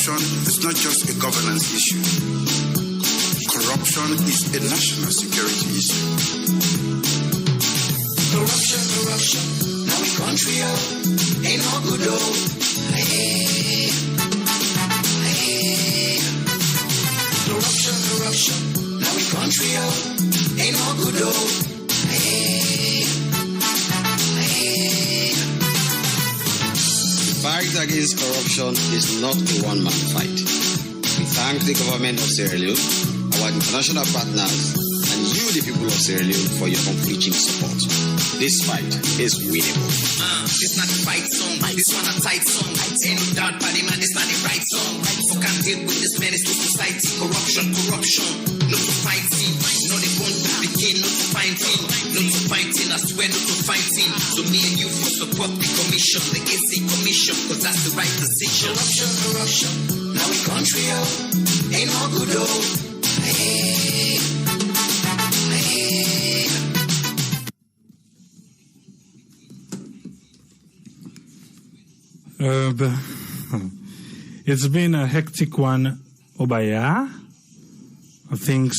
corruption is not just a governance issue. Corruption is a national security issue. Corruption, now we country, ain't no good, hey. Corruption, now we country, ain't no good, hey. The fight against corruption is not a one-man fight. We thank the government of Sierra Leone, our international partners, and you, the people of Sierra Leone, for your unflinching support. This fight is winnable. This not the fight song, this one a tight song. Ain't no doubt, buddy man, this not the right song. Who can deal with this menace to society? Corruption, no to fighting. No, they won't begin, no to fighting. No to fighting, I swear no to fighting. So me and you for support the commission, the EDSA commission, cause that's the right decision. Corruption, now we country, ain't no good, hey. It's been a hectic one over here. I think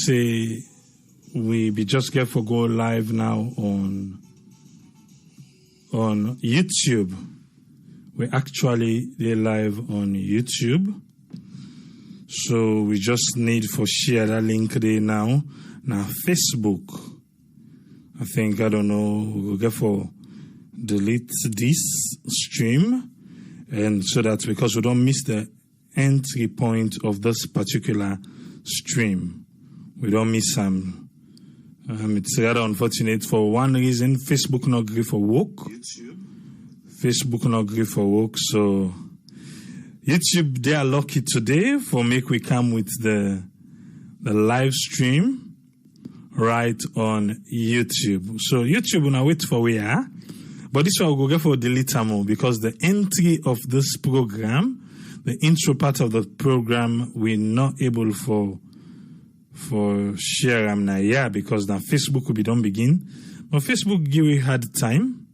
we be just get for go live now on YouTube. We actually they live on YouTube. So we just need for share that link there now. Now Facebook. I think I don't know, we'll get for delete this stream. And so that because we don't miss the entry point of this particular stream, we don't miss some. It's rather unfortunate for one reason. Facebook not agree for work. Facebook not agree for work. So YouTube, they are lucky today for make we come with the live stream right on YouTube. So YouTube will now wait for we are. But this one will go for delete more because the entry of this program, the intro part of the program, we're not able for share now, yeah, because now Facebook will be done begin. But Facebook give we hard time.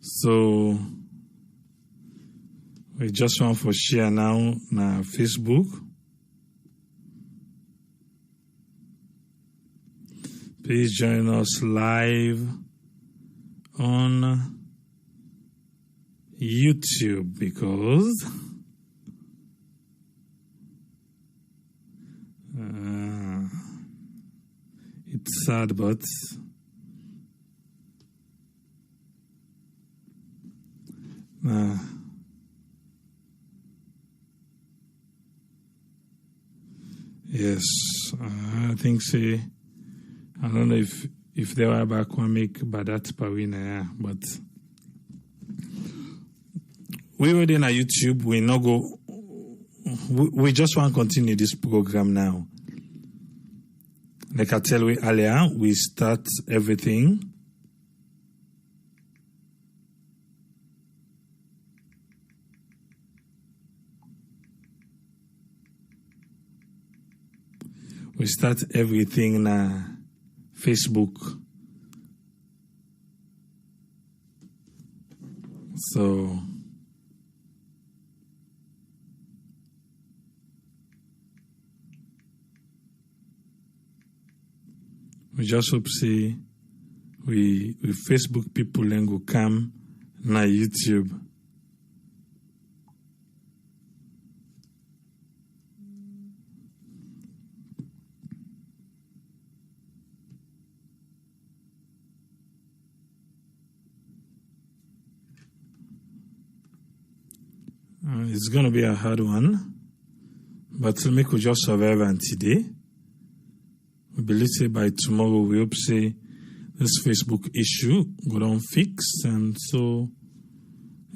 So we just want for share now Facebook. Please join us live on YouTube because it's sad, but yes, I think I don't know if they were back one make badat pawina, but we were in YouTube. We no go. We just want to continue this program now. Like I tell you earlier, we start everything. We start everything na Facebook. So we just hope see we Facebook people and go come na YouTube. It's going to be a hard one, but we could just survive until today. We believe by tomorrow we hope say this Facebook issue go down fix, and so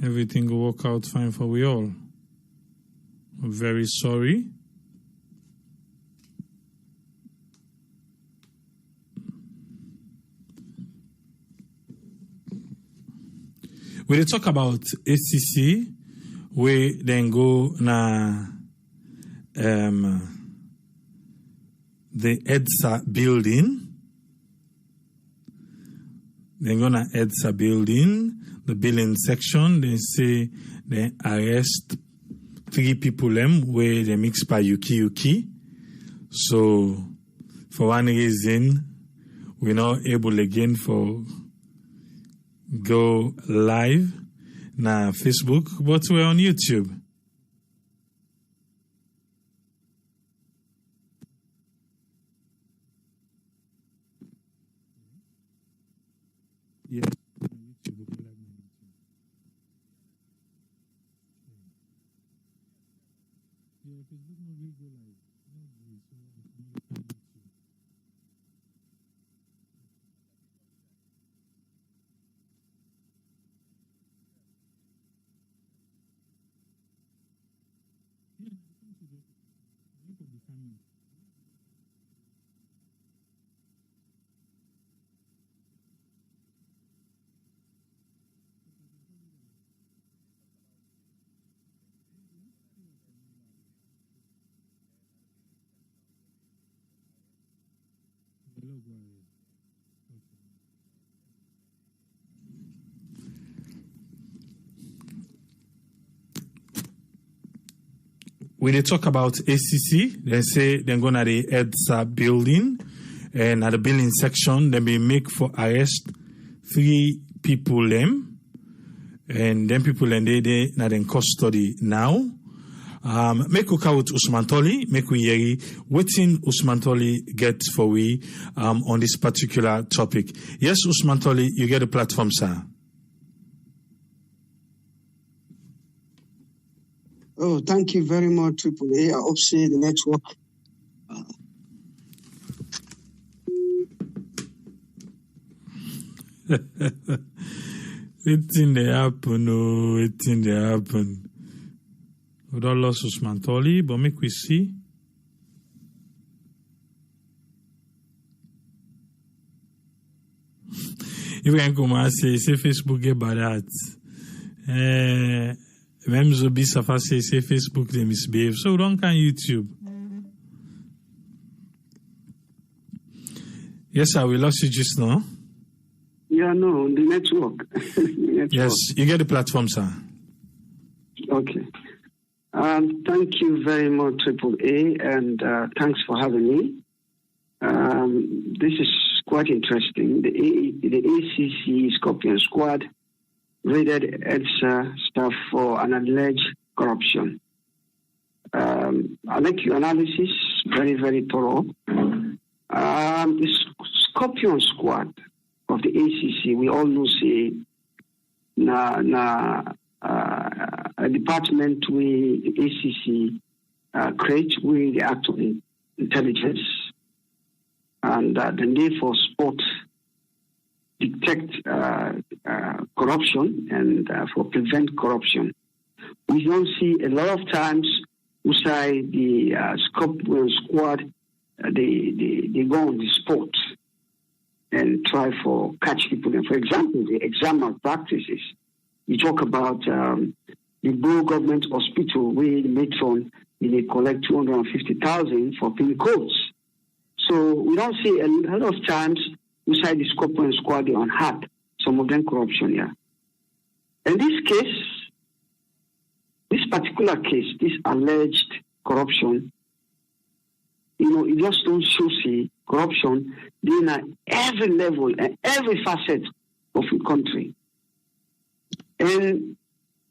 everything will work out fine for we all. We're very sorry. We did talk about ACC. We then go na the EDSA building. Then go na EDSA building, the building section. They say they arrest 3 people where they mix by Yuki. So for one reason, we're not able again for go live na Facebook, but we're on YouTube. Yes. When they talk about ACC, they say they're going to the EDSA building, and at the building section, they may make for arrest 3 people them, and then people and they not in custody now. Make we call with Usman Toli, make we hear waiting Usman Toli get for we on this particular topic. Yes, Usman Toli, you get the platform, sir. Oh, thank you very much, Triple A. I hope see the network. Waiting they happen, oh, waiting they happen. We don't lost Usman Toli, but make we see. If we can come and say Facebook get bad at. Même Zobi Safa say Facebook they misbehave. So don't can YouTube. Yes, sir, we lost you just now. Yeah, no, the network. Yes, you get the platform, sir. Okay. Thank you very much, Triple A, and thanks for having me. This is quite interesting. The ACC Scorpion Squad raided EDSA staff for an alleged corruption. I like your analysis, very, very thorough. The Scorpion Squad of the ACC, we all know, say, a department where the ACC create where the act of intelligence and the need for sport detect corruption and for prevent corruption. We don't see a lot of times inside the Scorpion Squad, they go on the sport and try for catch people. And for example, the exam malpractices. You talk about the Borough Government Hospital where the matron they collect 250,000 for pin codes. So we don't see a lot of times inside the Scorpion Squad they unhack some of them corruption here. In this case, this particular case, this alleged corruption, it just don't show see corruption being at every level and every facet of the country. And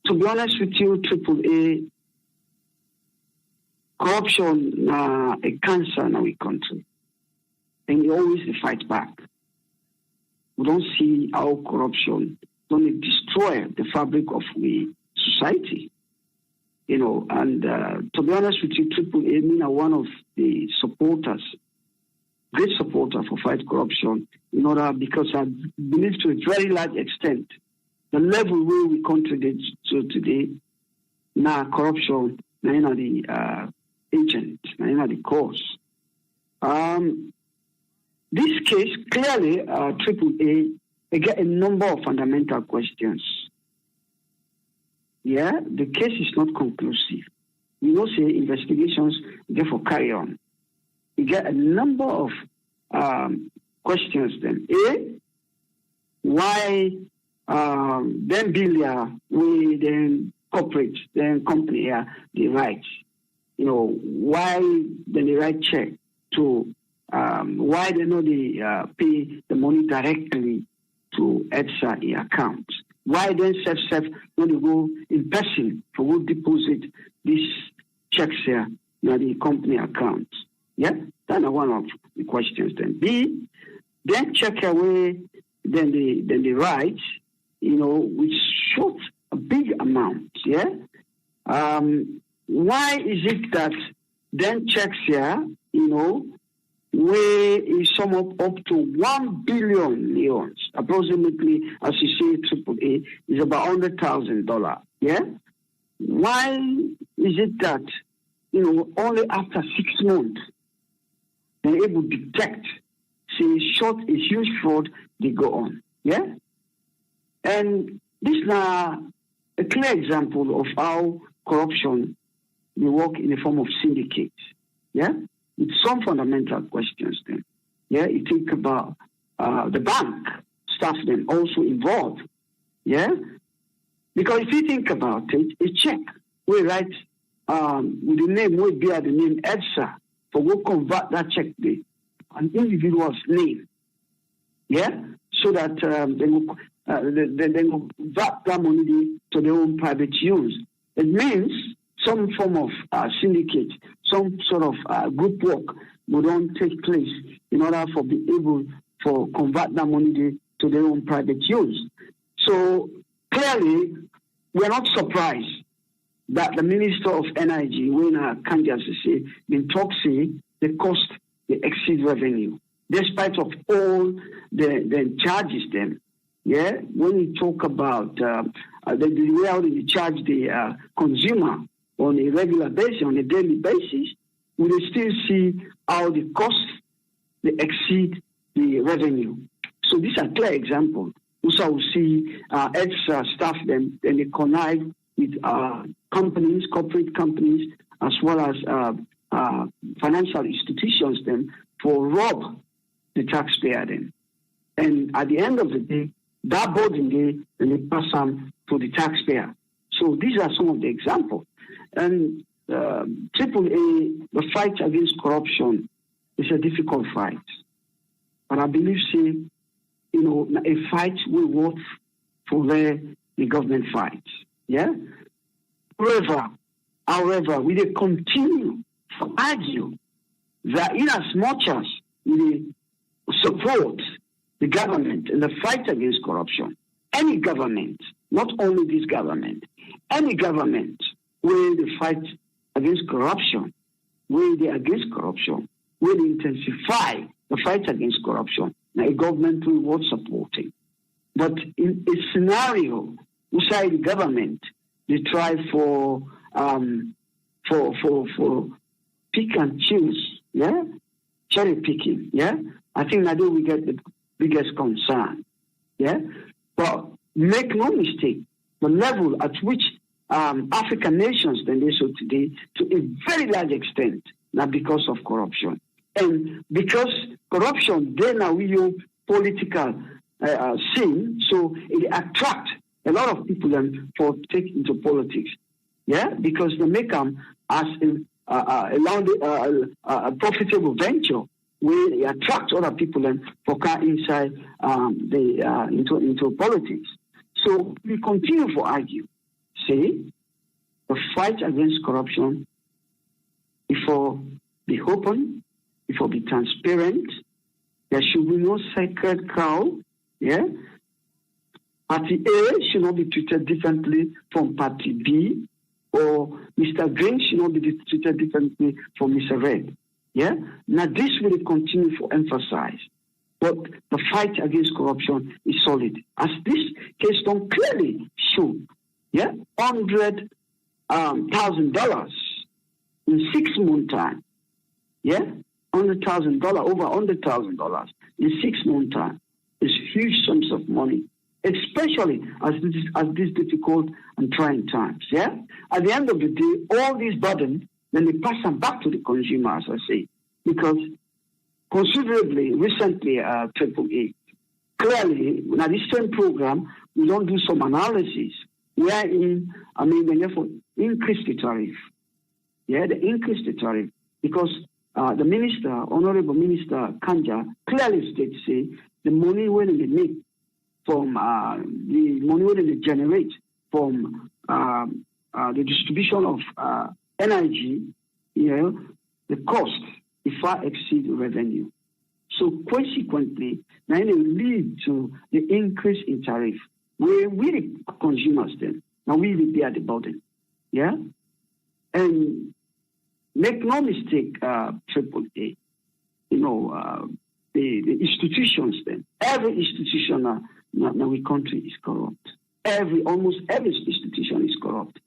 to be honest with you, Triple A, corruption a cancer in our country. And you always fight back. We don't see how corruption don't destroy the fabric of the society. And to be honest with you, Triple A, me are one of the supporters, great supporter for fight corruption, because I believe to a very large extent the level where we contribute to today, now corruption, now the agent, now the cause. This case, clearly, Triple A get a number of fundamental questions. Yeah, the case is not conclusive. Say investigations therefore carry on. You get a number of questions then. Why then Bilia we then corporate, then company here, they write, why then they write check to, why they know they pay the money directly to EDSA account? Why then self when you go in person for who deposit these checks here in the company account? Yeah, that's one of the questions. Then B, then check away, then they write, which short a big amount. Yeah. Why is it that then checks here, where is sum up to 1 billion leons, approximately, as you say, AAA is about $100,000. Yeah. Why is it that only after 6 months they're able to detect, say, short a huge fraud, they go on? Yeah. And this is now a clear example of how corruption they work in the form of syndicates. Yeah. With some fundamental questions then. Yeah, you think about the bank staff then also involved. Yeah? Because if you think about it, a check, we write with the name, we bear the name EDSA, for we convert that check to an individual's name. Yeah? So that they will convert that money to their own private use. It means some form of syndicate, some sort of group work would not take place in order for be able to convert that money to their own private use. So clearly, we're not surprised that the Minister of Energy, when Kanjas say, been talking, the cost, they exceed revenue, despite of all the charges then. Yeah, when we talk about the way how they charge the consumer on a regular basis, on a daily basis, we will still see how the costs they exceed the revenue. So these are clear examples. Also, we see EDSA staff then they connive with companies, corporate companies, as well as financial institutions then for rob the taxpayer then. And at the end of the day, that burden then they pass on to the taxpayer. So these are some of the examples. And AAA, the fight against corruption is a difficult fight. But I believe, a fight will work for where the government fights. Yeah? However, we will continue to argue that in as much as we support the government in the fight against corruption, any government, not only this government, any government where they fight against corruption, where they against corruption, where they intensify the fight against corruption, now a government will want supporting. But in a scenario inside the government, they try for pick and choose, yeah, cherry picking, yeah. I think that we get the biggest concern, yeah. But make no mistake, the level at which African nations then they show today, to a very large extent, now because of corruption, and because corruption then now we use political scene, so it attract a lot of people then for take into politics, yeah, because they make them as a profitable venture where they attract other people then for car inside into politics. So we continue to argue, say, the fight against corruption, it will be open, it will be transparent. There should be no sacred cow, yeah. Party A should not be treated differently from Party B, or Mr. Green should not be treated differently from Mr. Red. Yeah? Now this will continue to emphasize. But the fight against corruption is solid. As this case don't clearly show, yeah, $100,000 in 6 months time. Yeah? $100,000, over $100,000 in 6 months time is huge sums of money, especially as this difficult and trying times. Yeah. At the end of the day, all these burden then they pass them back to the consumer, as I say, because considerably recently, AAA clearly now this same program we don't do some analysis wherein, they therefore increase the tariff. Yeah, they increase the tariff because the minister, Honorable Minister Kanja, clearly states, the money when they make from the money when they generate from the distribution of energy, the cost far exceeds revenue. So consequently, now it will lead to the increase in tariff. We the consumers then. Now we will bear the burden. Yeah? And make no mistake, AAA, the institutions then, every institution in our country is corrupt. Almost every institution is corrupt.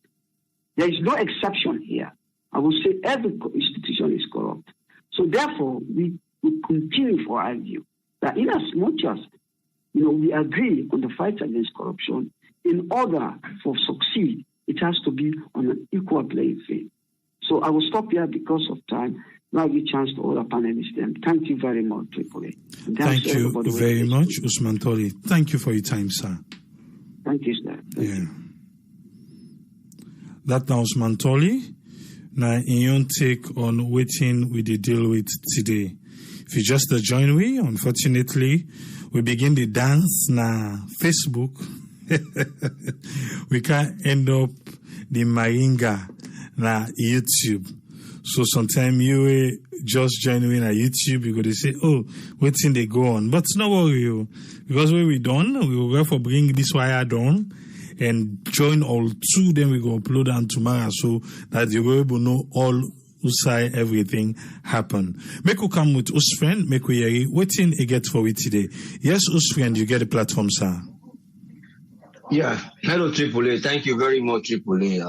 There is no exception here. I will say every institution is corrupt. So therefore, we continue for our view that in as much as we agree on the fight against corruption, in order for succeed, it has to be on an equal playing field. So I will stop here because of time. Now give a chance to all our panelists. Then thank you very much, AAA. Thank you very much, Usman Toli. Thank you for your time, sir. Thank you, sir. Thank you. That now Usman Toli. Now, in your take on waiting we deal with today. If you just join me, unfortunately, we begin the dance na Facebook. We can't end up the Maringa na YouTube. So sometimes you just join me na YouTube, you go to say, waiting they go on. But no worry, because when we done, we will go for bring this wire down and join all two, then we go upload on tomorrow so that you will able to know all who say everything happen. Make you come with us friend, make we hear waiting a get for it today. Yes, us friend, you get the platform, sir. Yeah. Hello, AAA. Thank you very much, AAA.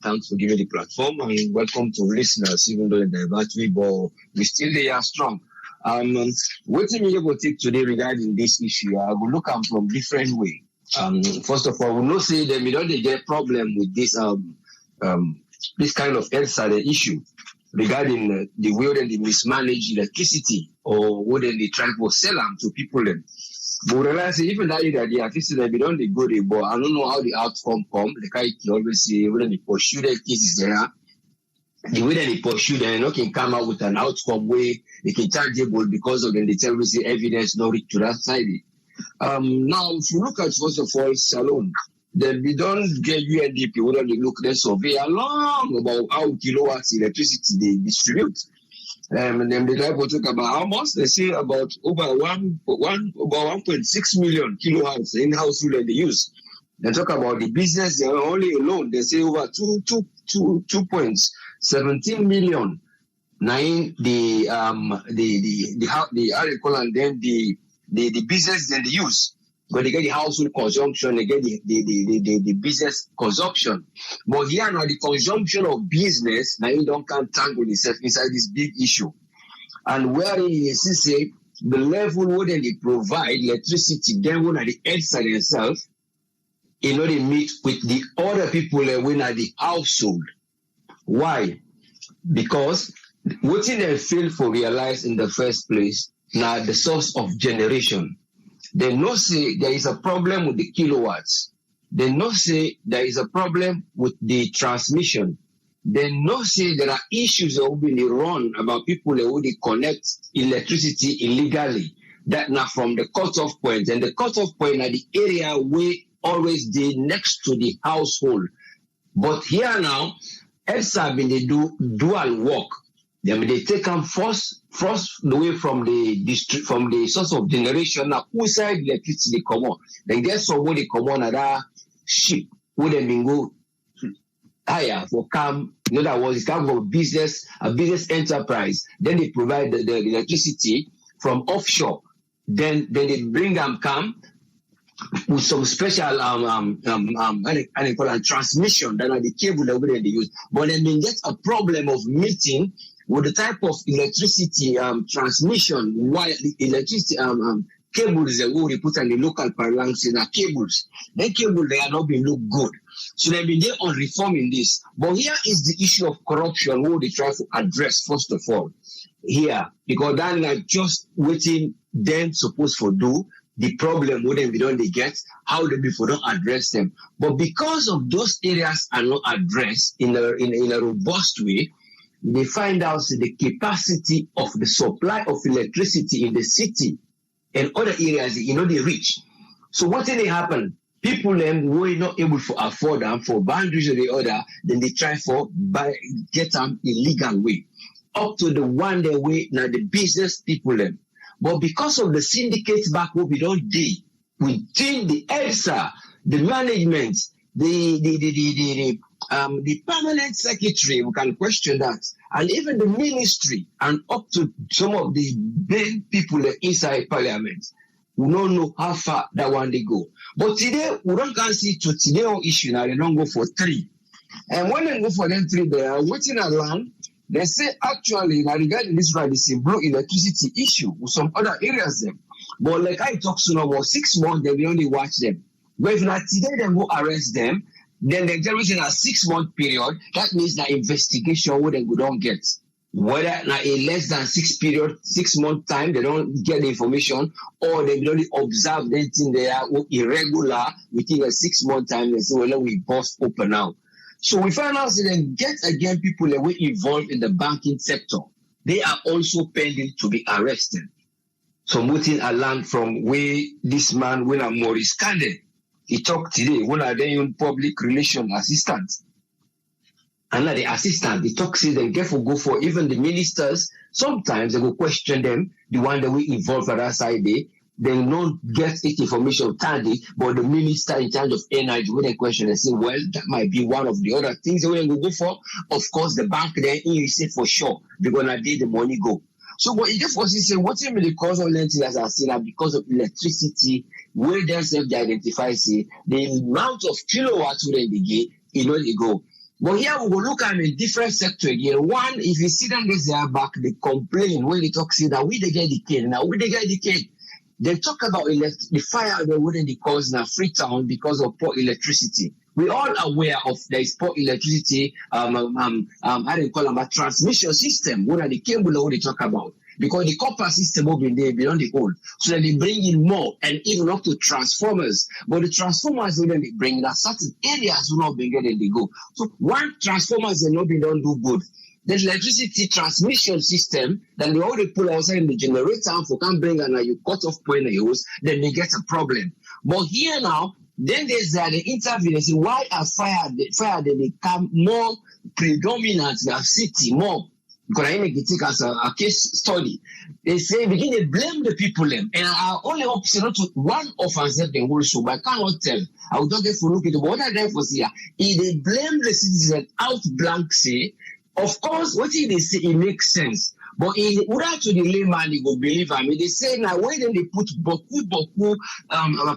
Thanks for giving the platform and welcome to listeners, even though in the battery, but we still they are strong. What we will take today regarding this issue, I will look at from different way. First of all, we know say that we don't get problem with this this kind of EDSA issue regarding the way that they mismanage electricity or whether they try to sell them to people. But we realize even that the electricity we don't go there, but I don't know how the outcome come. The guy always say whether they pursue the cases there. The way that they pursue them, can come out with an outcome where they can chargeable because of the terrorist evidence not reach to that side. Now, if you look at first of all, Salon, then we don't get UNDP, we don't look at survey along about how kilowatts electricity they distribute. And then they like to talk about how much they say about over 1.6 million kilowatts in household that they use. They talk about the business, they are only alone, they say over 2.17 million. Nine the article and then the business that they use. But they get the household consumption, they get the business consumption. But here now the consumption of business, now you don't can't tangle itself inside this big issue. And where you say the level where they provide electricity, then when at the EDSA themselves, in order to meet with the other people when at the household. Why? Because what they fail to realize in the first place, now the source of generation. They know say there is a problem with the kilowatts. They know say there is a problem with the transmission. They know say there are issues that will be run about people who they connect electricity illegally. That now from the cutoff point, and the cutoff point are the area where always they next to the household. But here now, EDSA been they do dual work. They take them first away from the source of generation. Now, who side electricity come on? Then there's somewhere they come on another ship where they can go higher for come. In other words, it's come for a business enterprise. Then they provide the electricity from offshore. Then they bring them come with some special transmission that are the cable that they use. But then they get a problem of meeting with the type of electricity transmission, why the electricity cables that we put on the local parlance in our cables. Then cables they are not being look good. So they've been there on reforming this. But here is the issue of corruption, what they try to address first of all. Here, because that's not just waiting them supposed to do the problem wouldn't be done they get, how the people don't address them. But because of those areas are not addressed in a robust way, they find out the capacity of the supply of electricity in the city and other areas, they reach. So what did happen? People them were not able to afford them for boundaries or the other, then they try get them illegal way. Up to the one day way, now the business people them. But because of the syndicates back what we don't do, within the EDSA, the management, the permanent secretary, we can question that, and even the ministry, and up to some of the big people inside parliament, we don't know how far that one they go. But today, we don't can see to today's issue now, they don't go for 3. And when they go for them 3, they are waiting around. They say actually, now regarding this right, it's a blue electricity issue with some other areas them. But like I talked to now, about 6 months, they will only watch them. But if not today, they go arrest them, then they're within a 6-month period. That means that investigation what they don't get. Whether now in less than 6-month time, they don't get the information, or they only observe anything they are irregular within a 6-month time. They say, well, we bust open now. So we find out that then get again people that were involved in the banking sector. They are also pending to be arrested. So Mutin Alan from where this man, when Maurice Kande, he talked today, when I then public relation assistant. And like the assistant, they talk, say they get for go for even the ministers. Sometimes they go question them, the one that we involved on that side there. They don't get it information tardy, but the minister in charge of energy, when they question, they say, well, that might be one of the other things that we go for. Of course, the bank there, you say for sure, they're going to let the money go. So what you just say, what's the cause of lending as I say, because of electricity, where they identify, say, the amount of kilowatts where they get, they go. But here we go look at a different sector again. One, if you see them there back, they complain when they talk, say that we they get the cane. Now we they get the cane. They talk about the fire that wouldn't cause in Freetown because of poor electricity. We're all aware of there is poor electricity, I don't call them a transmission system, what are the cable that they talk about. Because the copper system will be there beyond the old. So then they bring in more and even up to transformers. But the transformers when they bring in certain areas will not be getting they go. So one transformers they not be done do good. The electricity transmission system, then they already pull outside in the generator for can bring and you cut off point use, then they get a problem. But here now, then there's the interview. They say, why are fire they become more predominant in our city more? Because I make it take as a case study. They say begin to blame the people them. And I only hope not to one offense them also, but I cannot tell. I will not get for look at what I done for here. If they blame the citizen out blank say, of course, what they say it makes sense. But in order to the layman, they go believe I mean they say now where then they put boku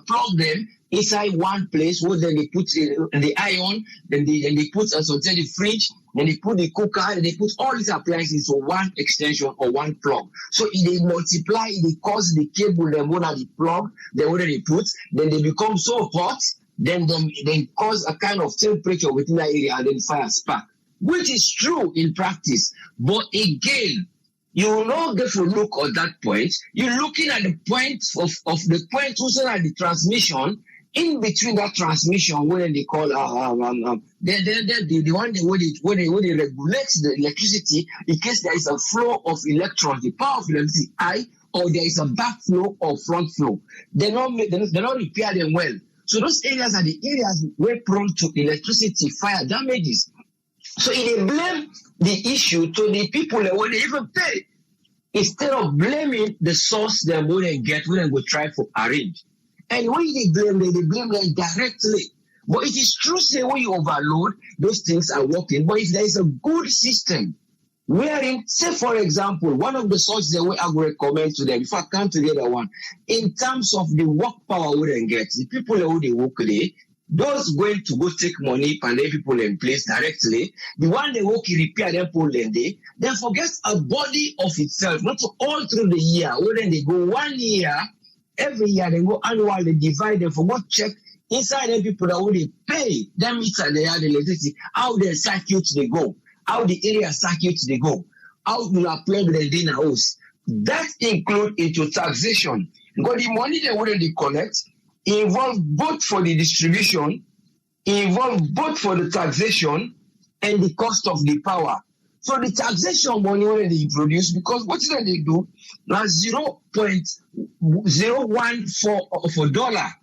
plug them inside one place where then they put the iron, then they put something the fridge, then they put the cooker, and they put all these appliances on one extension or one plug. So if they multiply, they cause the cable, then one of the plug, then what they put, then they become so hot, then they cause a kind of temperature within that area and then fire spark. Which is true in practice. But again, you will not get to look at that point. You're looking at the point of the point also at the transmission. In between that transmission, what they call the one where they regulate the electricity in case there is a flow of electrons, the power of electricity high, or there is a backflow or front flow. They don't repair them well. So those areas are the areas where prone to electricity fire damages. So if they blame the issue to the people that won't even pay, instead of blaming the source they wouldn't get, when they go try to arrange. And when they blame them directly. But it is true, say, when you overload, those things are working. But if there is a good system, wherein, say, for example, one of the sources that I will recommend to them, if I come to the other one, in terms of the work power we don't get, the people who they work there, those going to go take money and let people in place directly, the one they work repair them pull them there, then forget a body of itself, not all through the year. When they go 1 year, every year they go annual, they divide them for what check inside the people that would pay them meter they have the electricity, how the circuits they go, how the area circuits they go, how you are plug the dinner house. That include into taxation. Because the money they wouldn't collect involve both for the distribution, involve both for the taxation and the cost of the power. So the taxation money when they produce, because what is that they do? Now 0.014 of a dollar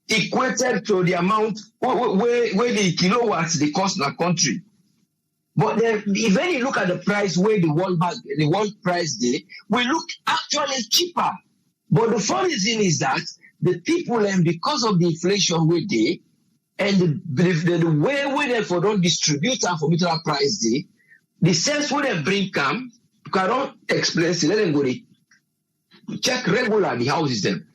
equated to the amount where the kilowatts they cost in a country. But then if when you look at the price where the world price day, we look actually cheaper. But the funny thing is that the people, and because of the inflation we day and the way we therefore don't distribute and for mutual price day, the sense when they bring come, because I don't explain, so let them go check regular the houses them.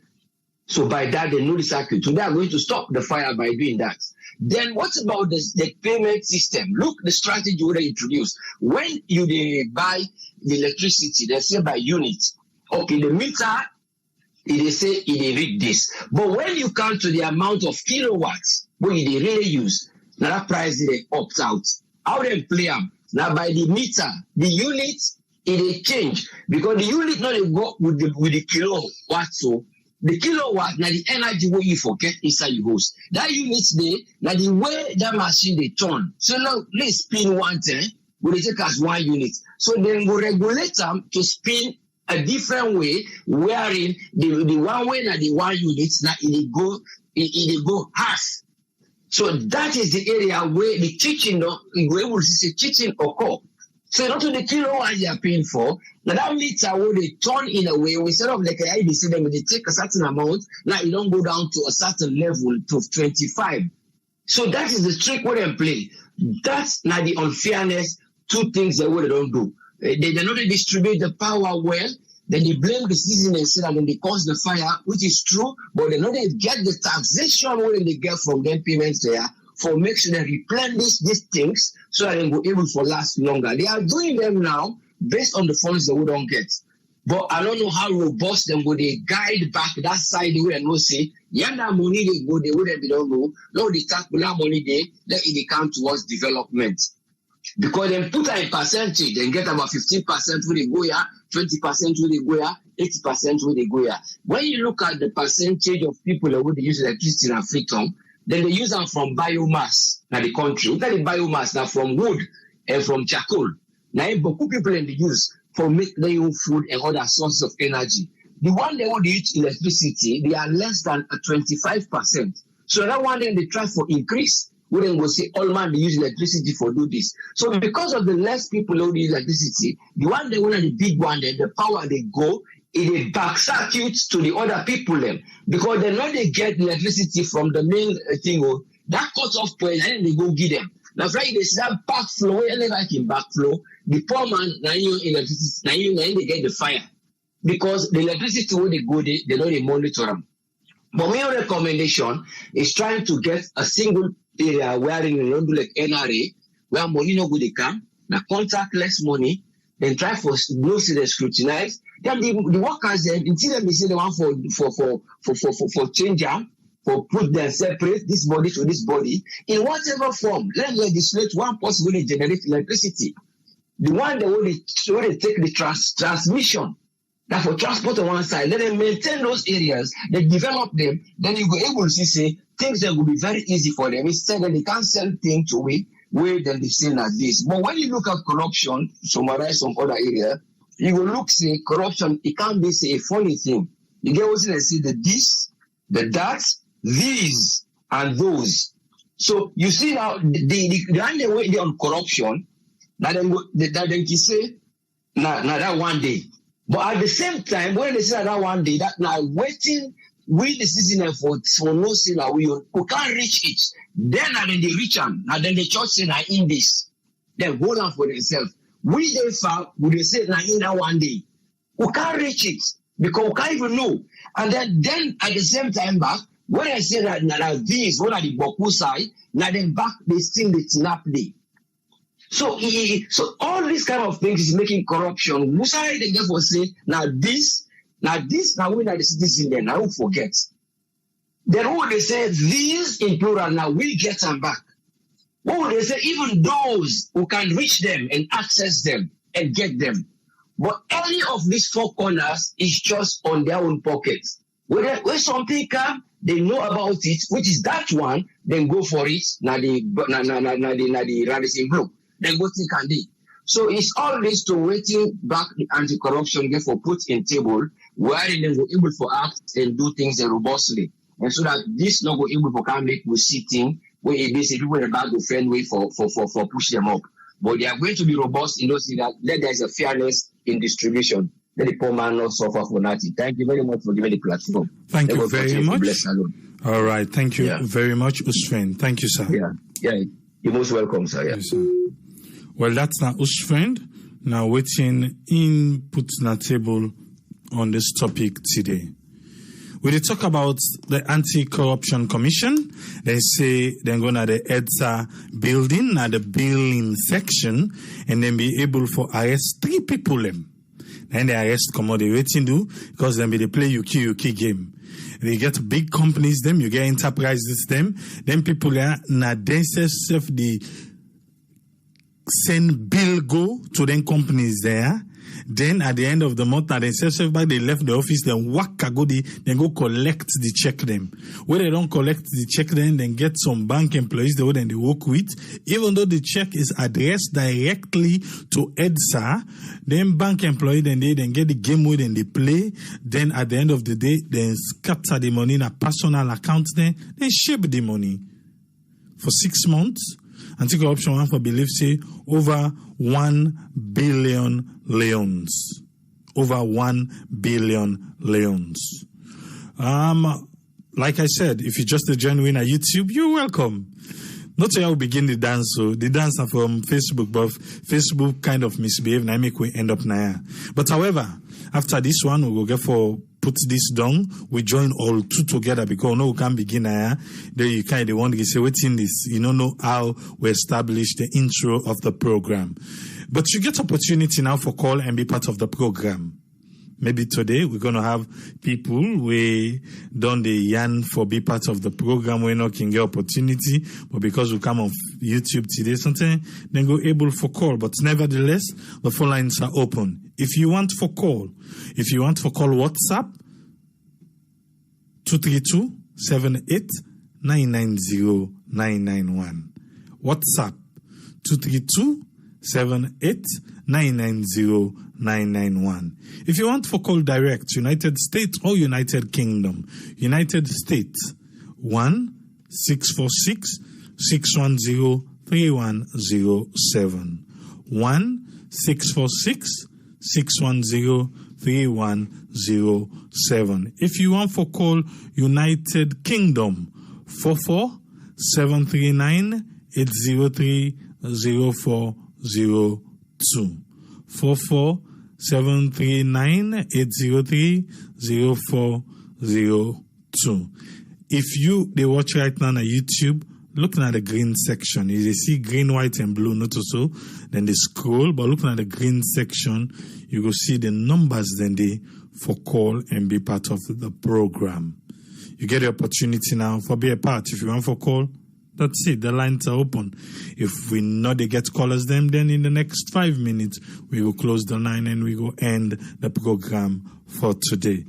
So by that they know the circuit. So they are going to stop the fire by doing that. Then what about the payment system? Look, the strategy we introduced. When you buy the electricity, they say by unit. Okay, the meter, they say it read this. But when you come to the amount of kilowatts, what they really use, now that price they opt out. How they play them? Now by the meter, the unit, it change. Because the unit not go with the kilowatts. So the kilowatt, now the energy where you forget inside your house. That unit there, now the way that machine they turn. So now let's spin one thing, we take as 1 unit. So then we regulate them to spin a different way, wherein the one way now the 1 unit, now it go half. So that is the area where the teaching, we will see teaching occur. So not to the kilowatt they are paying for, now that meter where they turn in a way, instead of like a IBC, then when they take a certain amount, now you don't go down to a certain level to 25. So that is the trick where they play. That's now the unfairness, two things that they don't do. They not distribute the power well, then they blame the citizen and say that then they cause the fire, which is true, but they know they get the taxation where they get from them payments there for make sure they replenish these things so that they will be able to last longer. They are doing them now based on the funds they don't get. But I don't know how robust them go. They guide back that side where they know say, yeah, that money they go, they wouldn't be don't know. No, they tax that money they let it count towards development. Because they put in percentage, they get about 15% where they go here, 20% where they go here, 80% where they go here. When you look at the percentage of people that would use electricity in Africa, then they use them from biomass in the country. Look at the biomass now from wood and from charcoal. Now, beaucoup people in the use for make their own food and other sources of energy. The one they would use electricity, they are less than 25%. So that one then they try for increase. We then go say, all man, they use electricity for do this. So because of the less people who use electricity, the one they want the big one, then the power they go, it back circuits to the other people then. Because they know they get electricity from the main thing, that cut off point, and then they go give them. Now, Friday, they see that backflow, whenever like in backflow, the poor man, now you electricity, now they get the fire. Because the electricity where they go, they know they monitor them. But my recommendation is trying to get a single area where you don't do like NRA, where money no good they come, now contact less money, then try for no they scrutinize. Then the workers then until they say they want for change them, for put them separate this body to this body in whatever form. Let them legislate one possible to generate electricity. The one that will they take the transmission. That for transport on one side, let them maintain those areas, they develop them, then you go able to say things that will be very easy for them. Instead, they can't sell things to where then they say like this. But when you look at corruption, summarize some other area, you will look say corruption, it can't be say a funny thing. You get what they say, the this, the that, these, and those. So you see now the only way they on corruption, that they can say now that one day. But at the same time, when they say that one day, that now waiting with the citizen for no sin that we can't reach it. Then and then they reach them. And then the church say now in this. Then hold on for themselves. We they found, we they say now in that one day. We can't reach it because we can't even know. And then at the same time back, when I say that now these, what are the Boku side, now then back they still the Tinap day. So all these kind of things is making corruption. Musai they therefore say now we are the citizen then now who forget. Then what they say these in plural now we get them back. What would they say? Even those who can reach them and access them and get them. But any of these four corners is just on their own pockets. When something come, they know about it, which is that one, then go for it. Now the radicine blue. Then go think and do. So it's always to waiting back the anti-corruption get for put in table where they go able for act and do things robustly. And so that this not go able for can make we sitting where it basically people in the back go friend way for push them up. But they are going to be robust in those things that there is a fairness in distribution. Let the poor man not suffer for nothing. Thank you very much for giving the platform. Thank you very much. All right. Thank you very much, Usfriend. Thank you, sir. Yeah. You're most welcome, sir. Yeah. Yes, sir. Well, that's now Usfriend. Now waiting input na table on this topic today. We talk about the Anti-Corruption Commission. They say they're going to the EDSA building, at the building section, and then be able to arrest 3 people. Then they arrest come out they waiting do because then they play Yuki game. They get big companies them, you get enterprises them, then people are na themselves the send bill go to them companies there. Then at the end of the month, now they self back, they left the office, then then go collect the check them. When they don't collect the check then get some bank employees the way then they work with. Even though the check is addressed directly to EDSA, then bank employee then get the game with and they play. Then at the end of the day, then scatter the money in a personal account then shape the money. For 6 months, Anti-Corruption One for belief say over 1 billion leons. Over 1 billion leons. Like I said, if you just a genuine at YouTube, you're welcome. Not say I will begin the dance, so the dance are from Facebook, but Facebook kind of misbehave, and I make we end up now. But however, after this one, we will get for put this down, we join all 2 together because no we can't begin there. Then you kind of want to say what's in this. You don't know how we establish the intro of the program. But you get opportunity now for call and be part of the program. Maybe today we're going to have people we done the yarn for be part of the program. We not can get opportunity, but because we come on YouTube today, something then go able for call. But nevertheless, the phone lines are open. If you want for call WhatsApp 232-78-990-991. WhatsApp 232-78-990-991. If you want for call direct, United States or United Kingdom, United States 1-646-610-3107. 1-646-610-3107. If you want for call United Kingdom, 44-739-803-0402. 44-739-803-0402. If they watch right now on YouTube, looking at the green section, if you see green, white, and blue, not so, then they scroll, but looking at the green section, you will see the numbers then they for call and be part of the program. You get the opportunity now for be a part. If you want for call, that's it. The lines are open. If we know they get callers then in the next 5 minutes, we will close the line and we will end the program for today.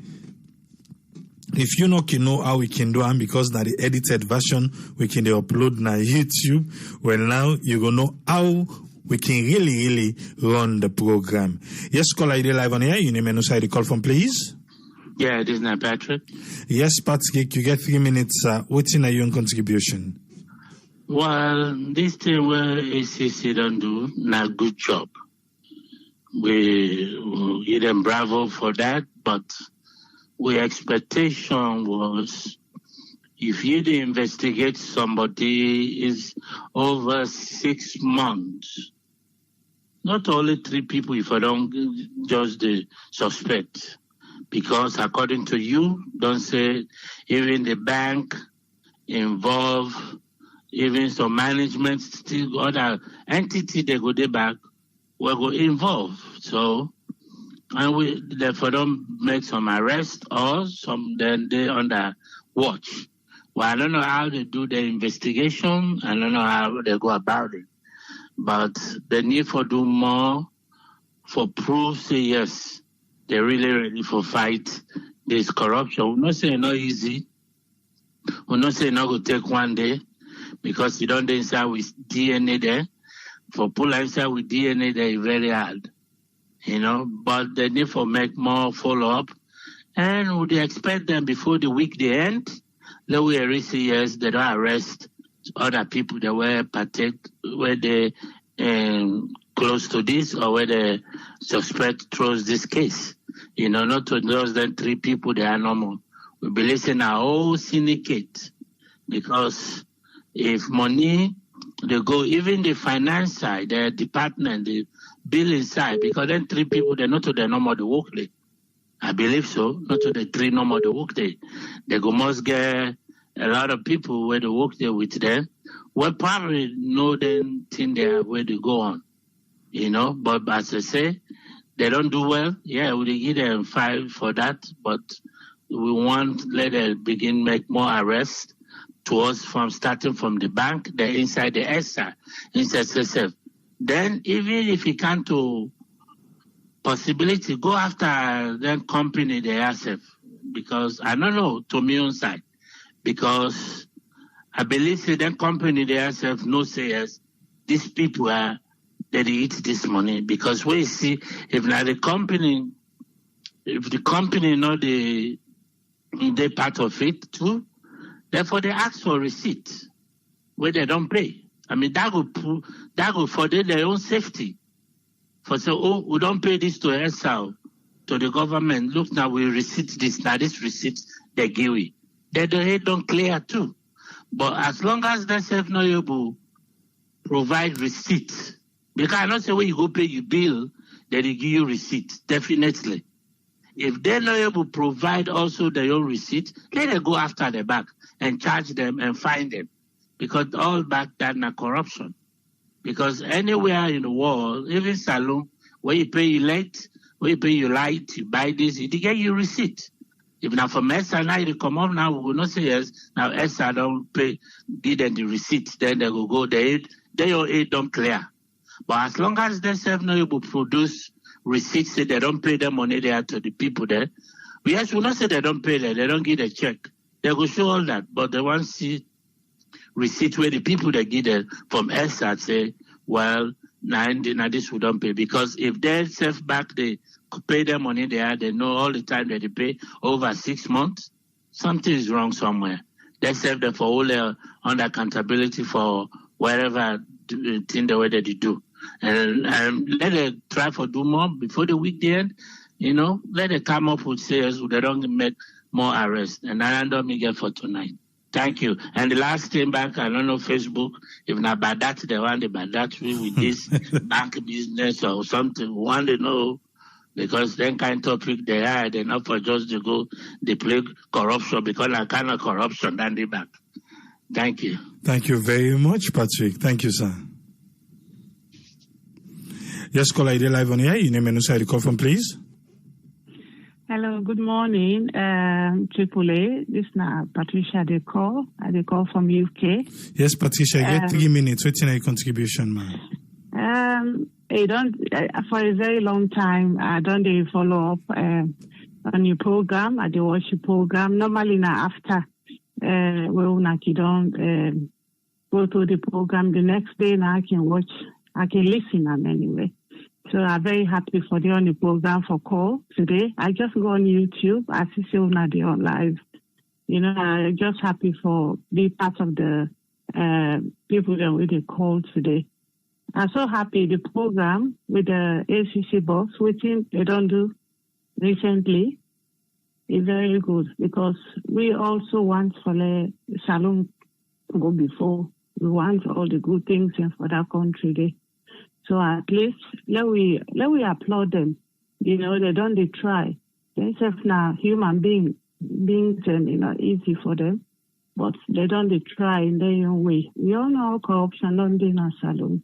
If you know how we can do it, because now the edited version we can upload na YouTube, well now you go know how we can really run the program. Yes, call ID live on here. You name and no side call from please. Yeah, it is now Patrick. Yes, Patrick, you get 3 minutes. What's in your contribution? Well, this thing where ACC don't do, not good job. We give them bravo for that, but our expectation was if you investigate somebody is over 6 months, not only 3 people if I don't just the suspect, because according to you, don't say even the bank involved, even some management, still other entity they go there back will go involved. So, and we therefore don't make some arrest or some then they under watch. Well, I don't know how they do the investigation. I don't know how they go about it. But they need for do more for proof, say yes, they're really ready for fight there's corruption. We're not saying not easy. We're not saying not going to take one day because you don't inside with DNA there. For pull inside with DNA there is very hard, but they need to make more follow-up. And would expect them before the week they end, they will receive yes, they don't arrest other people that were where they close to this or where the suspect throws this case. Not to those then 3 people, they are normal. We believe in our whole syndicate because if money, they go, even the finance side, the department, the billing side, because then 3 people, they're not to the normal the work day. I believe so, not to the 3 normal the work day. They go must get a lot of people where they work there with them. Well, probably know them think they are where they go on, but as I say, they don't do well. Yeah, we give them 5 for that, but we want let them begin make more arrests to us from starting from the bank, they're inside the EDSA, inside SSF. Then even if you can't to possibility, go after that company they have, because I don't know to me on side, because I believe that company they have no say yes, these people are that they eat this money, because we see if now the company know they part of it too, therefore they ask for receipt where they don't pay. I mean that go for their own safety. For say, we don't pay this to EDSA, to the government. Look now, we receipt this. Now this receipt they give it. They don't clear too. But as long as they self not able provide receipt, because I not say when you go pay your bill, they give you receipt, definitely. If they're not able to provide also their own receipt, let them go after the back and charge them and fine them. Because all back that na corruption. Because anywhere in the world, even saloon, where you pay your late, where you pay your light, you buy this, you get your receipt. If now from EDSA now you come up now, we will not say yes. Now EDSA don't pay, give them the receipt, then they will go, their aid don't clear. But as long as they self not able to produce receipts, say they don't pay the money there to the people there. Yes, we not say they don't pay them, they don't give a check. They will show all that, but they want to see receipt where the people that give them from EDSA say, well, now this we don't pay. Because if they self back, they pay their money there, they know all the time that they pay over 6 months, something is wrong somewhere. They serve them for all their under accountability for whatever thing the way that they do. And let them try for do more before the week end, let them come up with sales, they don't make more arrests. And I don't get for tonight. Thank you. And the last thing back, I don't know, Facebook, if not by that, they want to by that with this bank business or something, we want to know, because then kind of topic they are, they're not for just to go, they play corruption, because I kind of corruption than the back. Thank you. Thank you very much, Patrick. Thank you, sir. Yes, caller, ID live on here. Your name and where you call from, please. Hello, good morning, AAA. This is Patricia. They call from UK. Yes, Patricia, get 3 minutes. What's your contribution, ma'am? For a very long time, I don't follow up on your program. I do watch your program. Normally, now after we don't go to the program the next day. Now I can listen anyway. So I'm very happy for the on the program for call today. I just go on YouTube. I see you on live. I'm just happy for be part of the people that we call today. I'm so happy the program with the ACC box, which they don't do recently, is very good, because we also want for the salon to go before. We want all the good things for that country there. So at least let we applaud them. They don't they try. They say now human beings and easy for them, but they don't they try in their own way. We all know corruption don't do in a salon.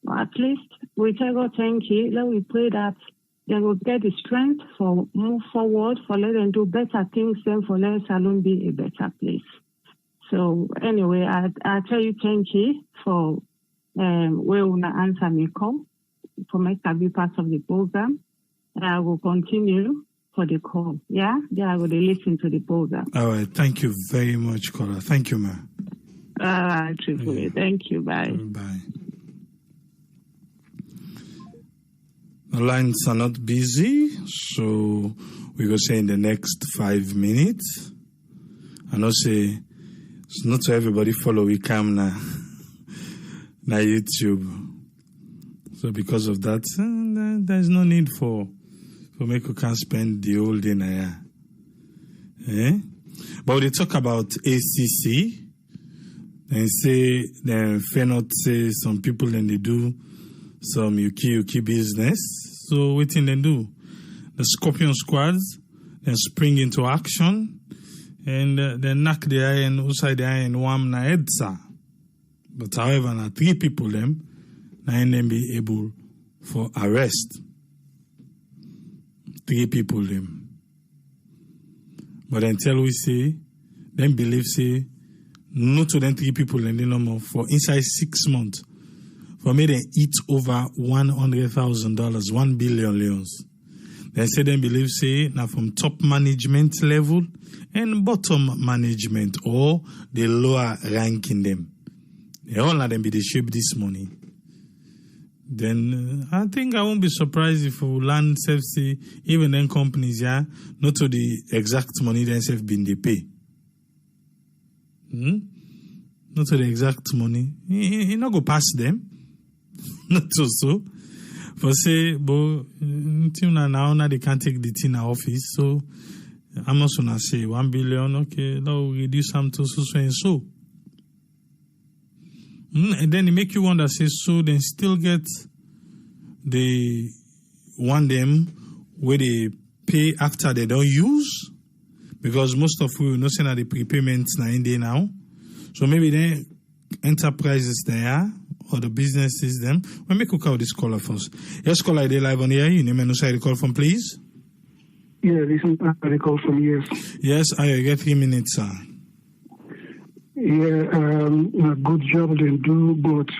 But at least we tell God thank you. Let we pray that they will get the strength for move forward, for let them do better things, and for let salon be a better place. So anyway, I tell you thank you for where we answer me call for me to be part of the program. I will continue for the call. Yeah, I will listen to the program. All right. Thank you very much, caller. Thank you, ma. Truthfully. Thank you. Bye. Bye. The lines are not busy, so we go say in the next 5 minutes. I know say it's not so everybody follow we come now. Na YouTube. So because of that, there's no need for make you can spend the whole day now. But they talk about ACC. They say they fair not say some people and they do some yuki business. So what thing they do? The Scorpion squads then spring into action and they knock the iron outside the iron one na EDSA. But however, now 3 people them be able for arrest. 3 people them. But until we say, them believe say, not to them 3 people and no more for inside 6 months. For me, they eat over $100,000, 1 billion leons. They say them believe say now from top management level and bottom management or the lower ranking them. They all of them be the shape this money. Then I think I won't be surprised if we land safety, even then companies, not to the exact money themselves been they pay. Not to the exact money. You not go past them. Not so. For say, but now they can't take the thing in office. So I'm not gonna say 1 billion. Okay, now we reduce some to so and so. And then it make you wonder, say, so then still get the one them where they pay after they don't use, because most of you know saying that the prepayments now in there now. So maybe the enterprises there or the businesses them. Let me cook out this caller first. Yes, caller, they live on here. You name and who the call from, please. Yeah, this is the call from yes. Yes, I get 3 minutes, sir. Yeah, a good job they do, but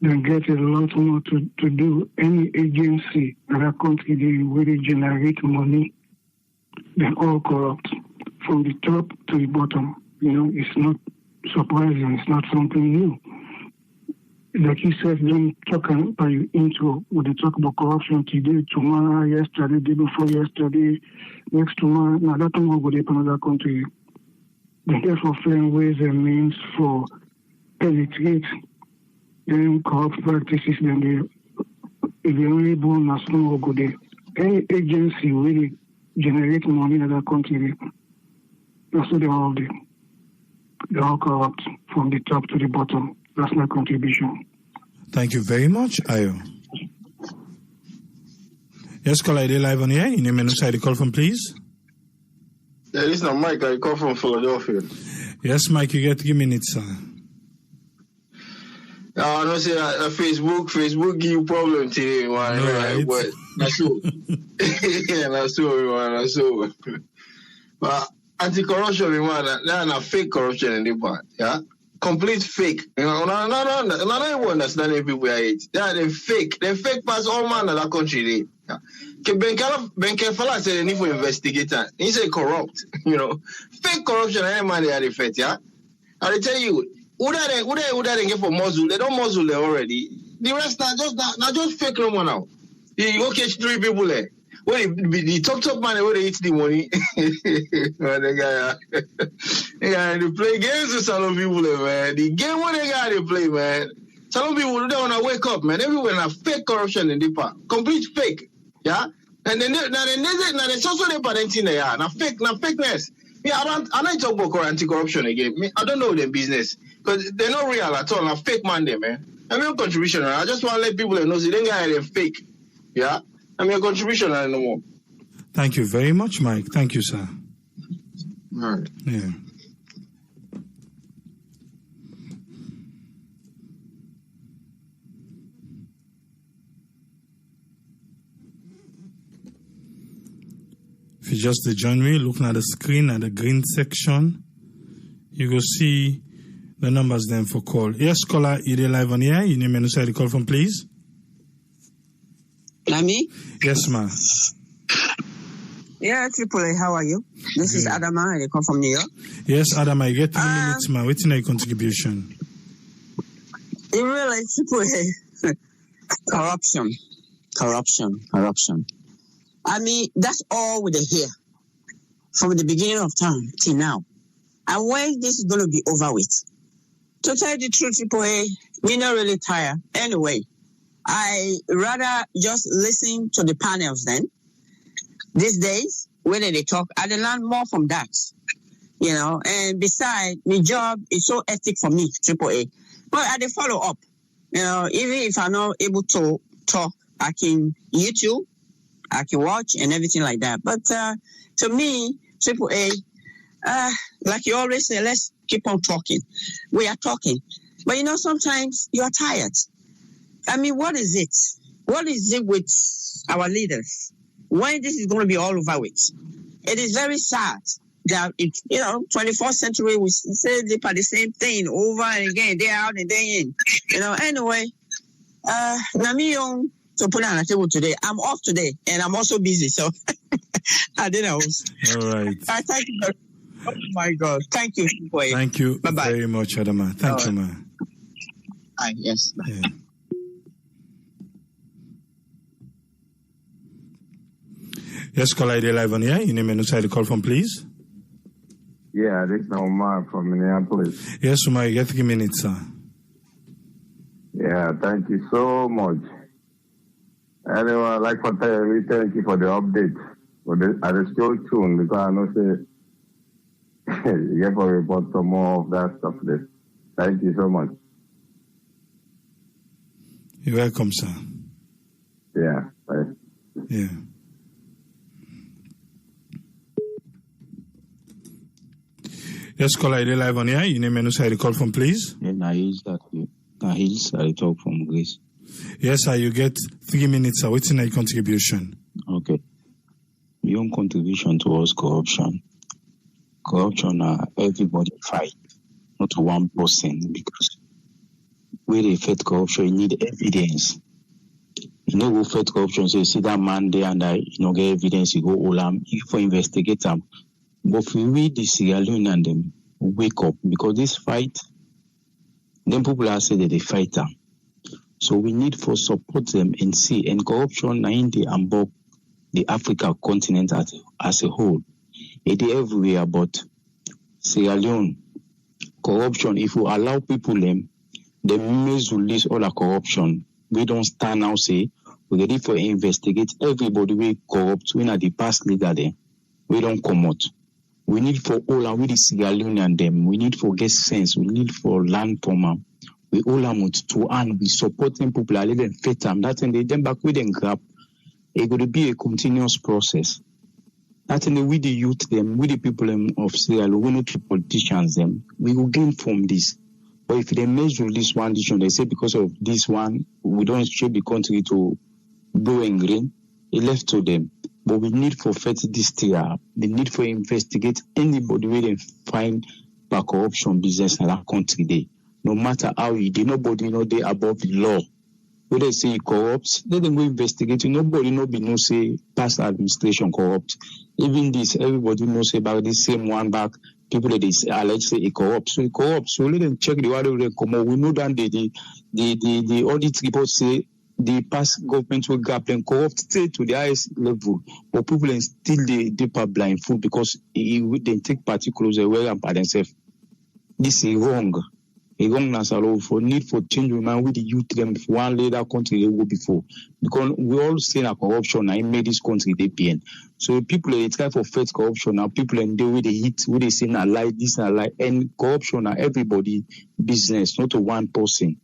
they get a lot more to do. Any agency in that country, they really generate money. They're all corrupt from the top to the bottom. You know, it's not surprising. It's not something new. Like you said, them talking by intro, when they talk about corruption today, tomorrow, yesterday, day before yesterday, next tomorrow, now that tomorrow go to another country. They therefore find ways and means for penetrate them corrupt practices. Then they, if they only born as small go there. Any agency really generate money in that country. That's what they're all do. They're all corrupt from the top to the bottom. That's my contribution. Thank you very much, Ayo. Yes, caller, they live on here. You name and who the call from, please. Yeah, this is Mike. I call from Philadelphia. Yes, Mike, you get 3 minutes, sir. I don't say Facebook give you problem today, man. No, right. But that's so. Yeah, that's so, man. That's so. But anti-corruption, man, that's not fake corruption in the part. Yeah, complete fake. You know, no, everyone understand people are it. Yeah, they're fake. They're fake past all man in that country. Yeah. Ben Kefala said they need to investigate. He said corrupt, you know. Fake corruption, any man they are effect, yeah. I tell you, who they get for muzzle? They don't muzzle there already. The rest not just fake no more now. You go catch 3 people there. When the top man where they eat the money, they play games with some people there, man. The game where they play, man. Some people don't want to wake up, man. Everywhere now fake corruption in the part, complete fake. Yeah, and then there's also the parenting there. Now fakeness. Yeah, I don't talk about anti-corruption again. I don't know them business because they're not real at all. Now fake man there, man. I mean contribution. I just want to let people know. See, they guys fake. Yeah, I mean a contribution. I don't know more. Thank you very much, Mike. Thank you, sir. All right. Yeah. If you just join me, looking at the screen at the green section, you go see the numbers then for call. Yes, caller, you're live on here. You name and who the call from, please. Nami? Yes, ma'am. Yeah, Tripoli, how are you? This is Adama, I come from New York. Yes, Adama, I get 3 minutes, man. What's your contribution? In real life, Tripoli, corruption. I mean, that's all we hear from the beginning of time till now. And when this is going to be over with? To tell the truth, Tripoli, we're not really tired. Anyway, I rather just listen to the panels then. These days, when they talk, I learn more from that, and besides, my job is so hectic for me, AAA. But I follow up, even if I'm not able to talk, I can YouTube, I can watch and everything like that. But to me, AAA, like you always say, let's keep on talking. We are talking. But sometimes you are tired. I mean, what is it? What is it with our leaders? When this is going to be all over with? It is very sad that, 21st century, we say the same thing over and again, day out and day in. Anyway, Namiyon to put on a table today. I'm off today and I'm also busy, so I didn't host. All right. Thank you. Oh my God. Thank you. Thank you very much, Adama. Thank you, man. Yes. Yeah. Yes, caller, ID live on here. Your name and who side the call from, please? Yeah, this is Omar from Minneapolis. Yes, Omar, you get 3 minutes, sir. Yeah, thank you so much. Anyway, I'd like to thank you for the update. I was still tuned because I know you get to report some more of that stuff there. Thank you so much. You're welcome, sir. Yeah, bye. Yeah. Yes, caller, ID live on here. Your name and who side the call from, please? Yeah, Nahils, I talk from Greece. Yes, sir, you get 3 minutes, sir. What's your contribution? Okay. My own contribution towards corruption. Corruption, everybody fight, not one person, because where they fight corruption, you need evidence. You know, go fight corruption, so you see that man there and get evidence, you go all for investigate them. But if we read the Sierra Leone and them wake up, because this fight, then people are saying that they fight them. So we need to support them and see. And corruption in the above the Africa continent as a whole. It is everywhere, but Sierra Leone, corruption, if we allow people them, they may release all the corruption. We don't stand now say, we're ready for investigate everybody we corrupt, we not the past leader there. We don't come out. We need for all and we the Sierra Leone and them. We need for get sense. We need for land from them. We all are to and we support them people are living fit them. That's and they then back with them grab. It's going to be a continuous process. That's and with the youth them, with the people of Sierra Leone, we not the politicians them. We will gain from this. But if they measure this one decision, they say because of this one, we don't shape the country to blue and green. It left to them. But we need for fight this year. The need for investigate anybody where they find by corruption business in that country day. No matter how you do, nobody know they above the law. When they say it corrupts, let them go investigate. Nobody know be no say past administration corrupt. Even this, everybody knows say about this same one back. People that they allege say it corrupts. So it corrupts. So let them check the order they come out. We know that the audit report say the past government will gap and corrupt stay to the highest level, but people and still they deeper blindfold because they take particulars away and by themselves. This is wrong. A wrongness alone for need for change man with the youth them one later country they go before. Because we all see that corruption and made this country they pay. So people they try for fight corruption now people and they with the hit with they say na lie, this na lie, and corruption na everybody business, not to one person.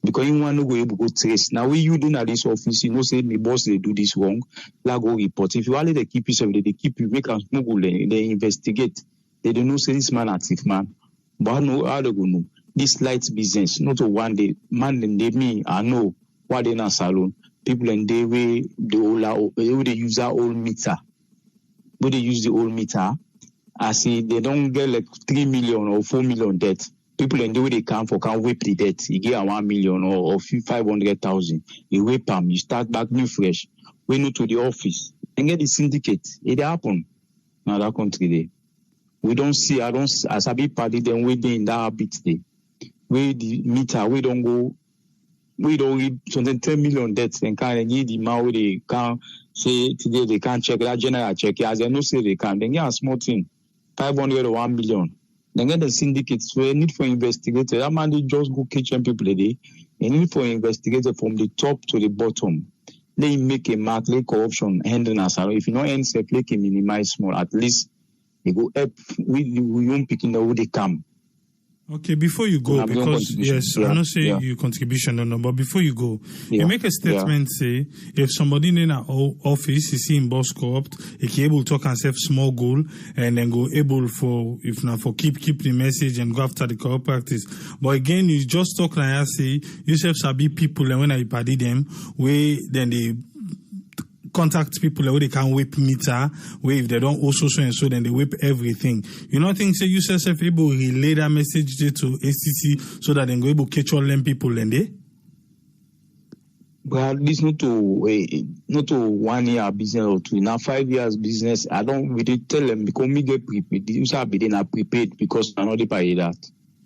Because you want to go able to trace. Now, we you doing at this office, say my boss they do this wrong, like go report. If you only they keep yourself, they keep you, make and Google, they investigate. They don't know say this man active man. But I know how they go know. This light business, not a one day man and they me, I know what they in a salon. People and they way they use our old meter. But they use the old meter. I see they don't get like 3 million or 4 million debt. People in the way they can whip the debt. You get 1 million or 500,000. You whip them. You start back new fresh. We know to the office. and get the syndicate. It happen in that country there. We don't see, as a big party, then we in that habit there. We the meter, we don't go, we don't read something 10 million debts and can't need the man where they can't say today they can't check that general check. As they no say they can, then get a small thing, 500 or 1 million. Then get the syndicates, so they need for investigator. That man, they just go kitchen people today. They need for investigator from the top to the bottom. They make a mark, like corruption, handling us. If you know any they can minimize small, at least they go up with you young picking the way they come. Okay, before you go, because yes, I don't say your contribution, no, but before you go, you make a statement, say, if somebody in an office is seeing boss corrupt, he can able to talk and save small goal, and then go able for, if not for keep the message and go after the corrupt practice. But again, you just talk like I say, you self sabi people, and when I party them, then they contact people where they can whip meter, where if they don't also so and so, then they whip everything. You know, think say you yourself able to relay that message to STC so that they go able to catch all them people and they? Well, this not to 1 year business or 2, now 5 years business. I don't really tell them because me get prepared. You say they not prepared because I know they pay that.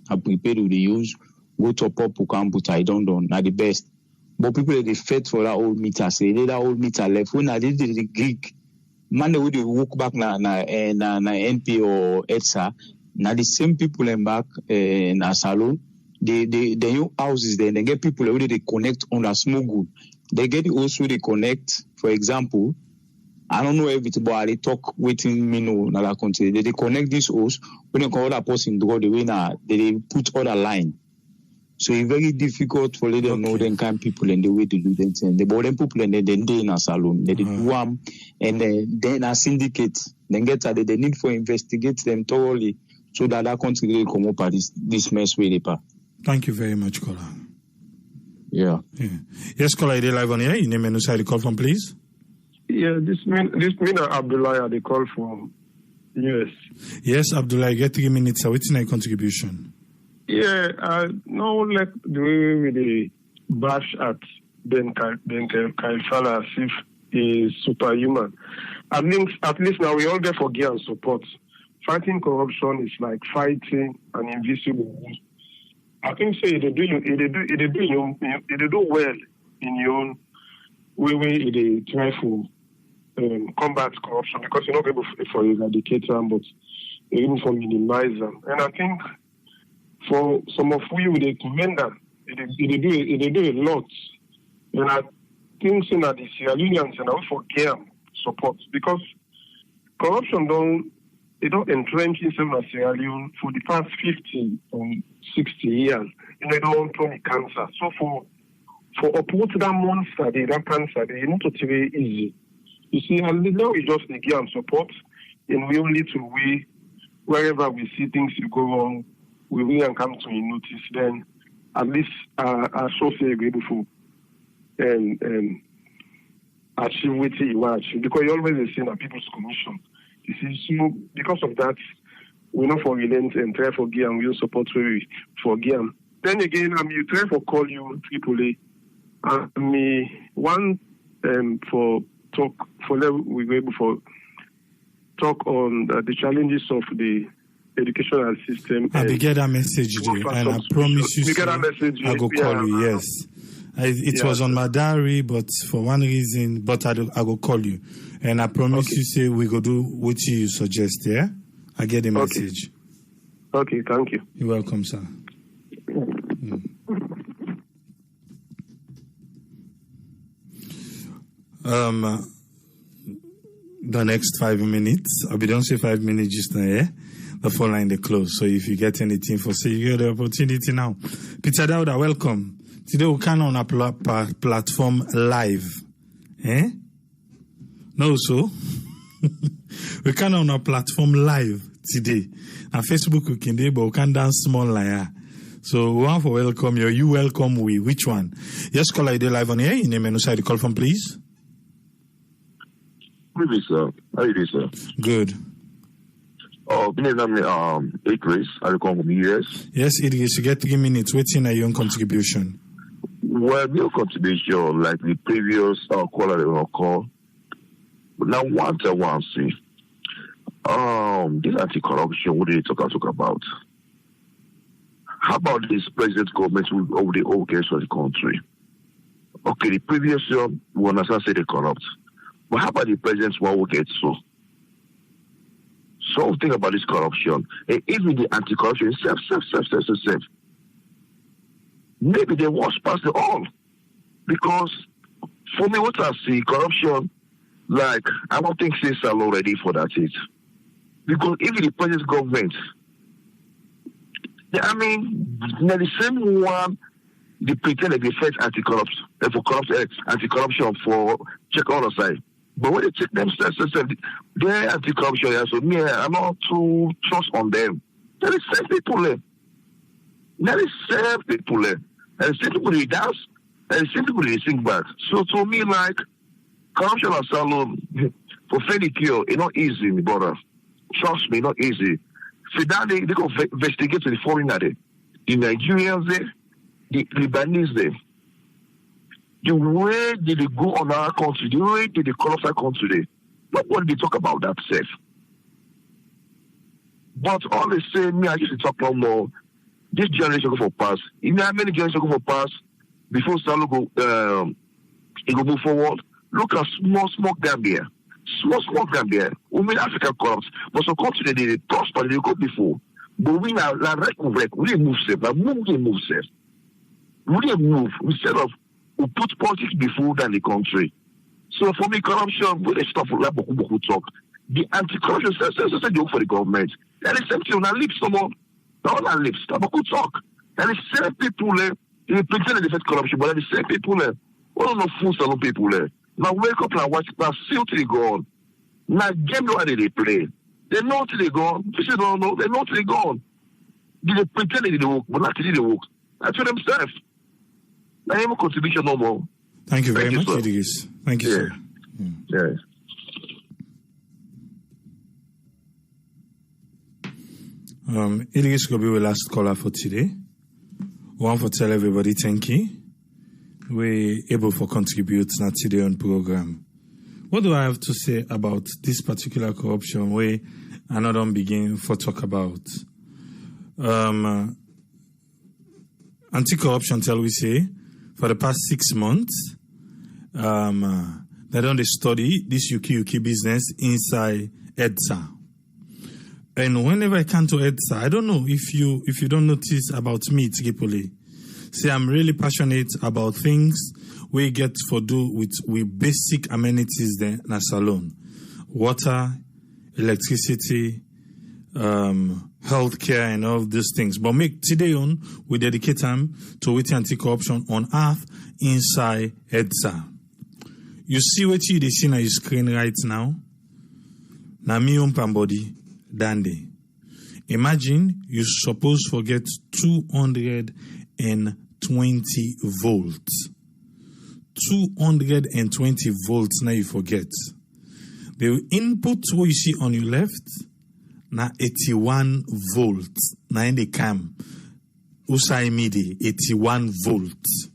I prepared with the use, go top up who can put I don't know, not the best. But people they fed for that old meter, say that old meter left. When I did the Greek, man, they would walk back na NP or EDSA. Now the same people in back in a salon, the new houses there, they get people who they connect on a small good. They get also they connect. For example, I don't know everything, but they talk waiting me no na la country. They connect this house when they call that person to go the way now. They put other line. So it's very difficult for them know them kind of people and the way to do things. And they bought them people and then they in a salon. They do one and then a syndicate. Then get that they need for investigate them thoroughly so that country will come up at this mess with it. Thank you very much, Kola. Yeah. Yes, Kola, you live on here. You name and who the call from, please. Yeah, this man Abdullah, they call from US. Yes, Abdullah, get 3 minutes. What's your contribution? Yeah, no, like the way with the bash at Ben Kaifala as if he's superhuman. At least now we all there for gear and support. Fighting corruption is like fighting an invisible wall. I think say they do well in your own way they try to combat corruption because you're not able for eradicate them, but even for minimize them. And I think for some of we they commend them. They do a lot. And I think so that the Sierra Leoneans and I for care support because corruption don't entrench itself in Sierra Leone for the past 50 or 60 years. They don't turn cancer. So for uproot that monster, that cancer, they not to very easy. You see, and now we just need and support, and we only to we wherever we see things go wrong, we will come to notice. Then at least I so say able for achieve what you want because you always see that people's commission. You see, so because of that, we not for relent and try for gear and we support for gear. Then again, you try for call you AAA. Me one for talk for level we were able for talk on the challenges of the educational system. I get a message today, and I promise you, I go call you. Yes, it was on my diary, but for one reason, but I go call you, and I promise you, say we go do what you suggest. Yeah, I get the message. Okay, thank you. You're welcome, sir. The next 5 minutes, I'll be done say 5 minutes just now, yeah? The phone line they close. So if you get anything for say, you get the opportunity now. Peter Dauda, welcome. Today we can on a platform live. Eh? No, so we can on a platform live today. On Facebook we can do, but we can dance small like that. So we want for welcome you. You welcome we. Which one? Yes, call ID live on here. You name and side the call from, please. Good evening, sir. How you doing, sir? Good. Idris. I come from US. Yes, Idris. You get 3 minutes. What's in your own contribution? Well, your contribution, like the previous caller they will call, Now, one thing I want to see, this anti-corruption, what did they talk about? How about this president government over the whole case of the country? Okay, the previous year, we understand say they corrupt. But how about the president's one will get so? So think about this corruption. And even the anti-corruption is self. Maybe they was past it all. Because for me, what I see, corruption, like, I don't think things are already for that it. Because even the president's government, I mean, they're the same one they pretend that they fight anti-corruption for check all the side. But when they check themselves, they're anti-corruption. So me, I'm not too trust on them. They're the same people there. They're the same people there. And the same people they dance, and the same people they sing back. So to me, like, corruption and salon, for fairly cure, it's not easy, brother. Trust me, not easy. So that they go investigate the foreigner there. The Nigerians there, the Lebanese there. The way did they go on our country, the way did they corrupt our country there. Nobody they talk about that safe. But all they say, me, I used to talk no more. This generation go for pass. You know how many generations go for pass before Salo go move forward? Look at small Gambia. Small Gambia. We mean Africa corrupt. But some country they prosper, they go before. But we now we didn't move safe. But we didn't move safe. We didn't move. Instead of we put politics before than the country. So for me, corruption, we stop for like Boku talk. The anti-corruption says a joke for the government. And the same thing on our lips, someone. Not on our lips, Boku talk. And the same people there, they pretend they fight corruption, but the same people there, we don't know fools salon people there. Now wake up and watch, now see till they gone. Now game know how they play. They know till they gone. If you don't know, they know till they gone. They pretend they did the work, but not till they work. That's for themselves. Now, any contribution no more. Thank you very much, Idris. Thank you, sir. Yeah. Idris will be the last caller for today. We want to tell everybody thank you. We're able to contribute to today on program. What do I have to say about this particular corruption where I don't begin for talk about? Anti-corruption, tell we say, for the past 6 months, they don't study this UK business inside EDSA. And whenever I come to EDSA, I don't know if you don't notice about me, Tigipoli. See, I'm really passionate about things we get for do with basic amenities there in a salon. Water, electricity, healthcare and all of these things. But make today on, we dedicate time to waiting anti-corruption on earth inside EDSA. You see what you see on your screen right now? Na me own body, Dande. Imagine you suppose forget 220 volts. 220 volts now you forget. The input what you see on your left, na 81 volts. Na in the cam. Usai midi, 81 volts.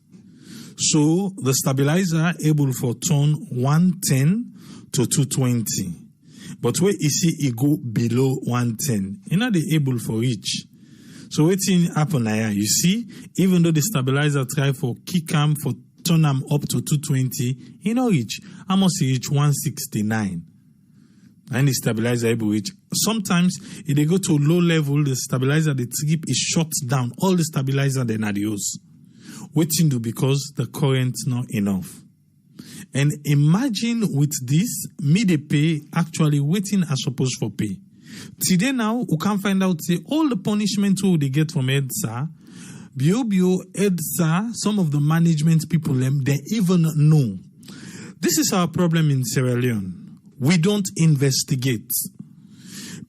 So the stabilizer able for turn 110 to 220. But where you see it go below 110, you're not able for reach. So waiting happen here, you see, even though the stabilizer try for kick am for turn them up to 220, you know reach. I must reach 169. And the stabilizer able reach. Sometimes if they go to low level, the stabilizer, the trip is shut down. All the stabilizer then are use. Waiting do because the current not enough. And imagine with this, me they pay actually waiting as supposed for pay. Today now, we can find out say, all the punishment they get from EDSA, EDSA, some of the management people, they even know. This is our problem in Sierra Leone. We don't investigate.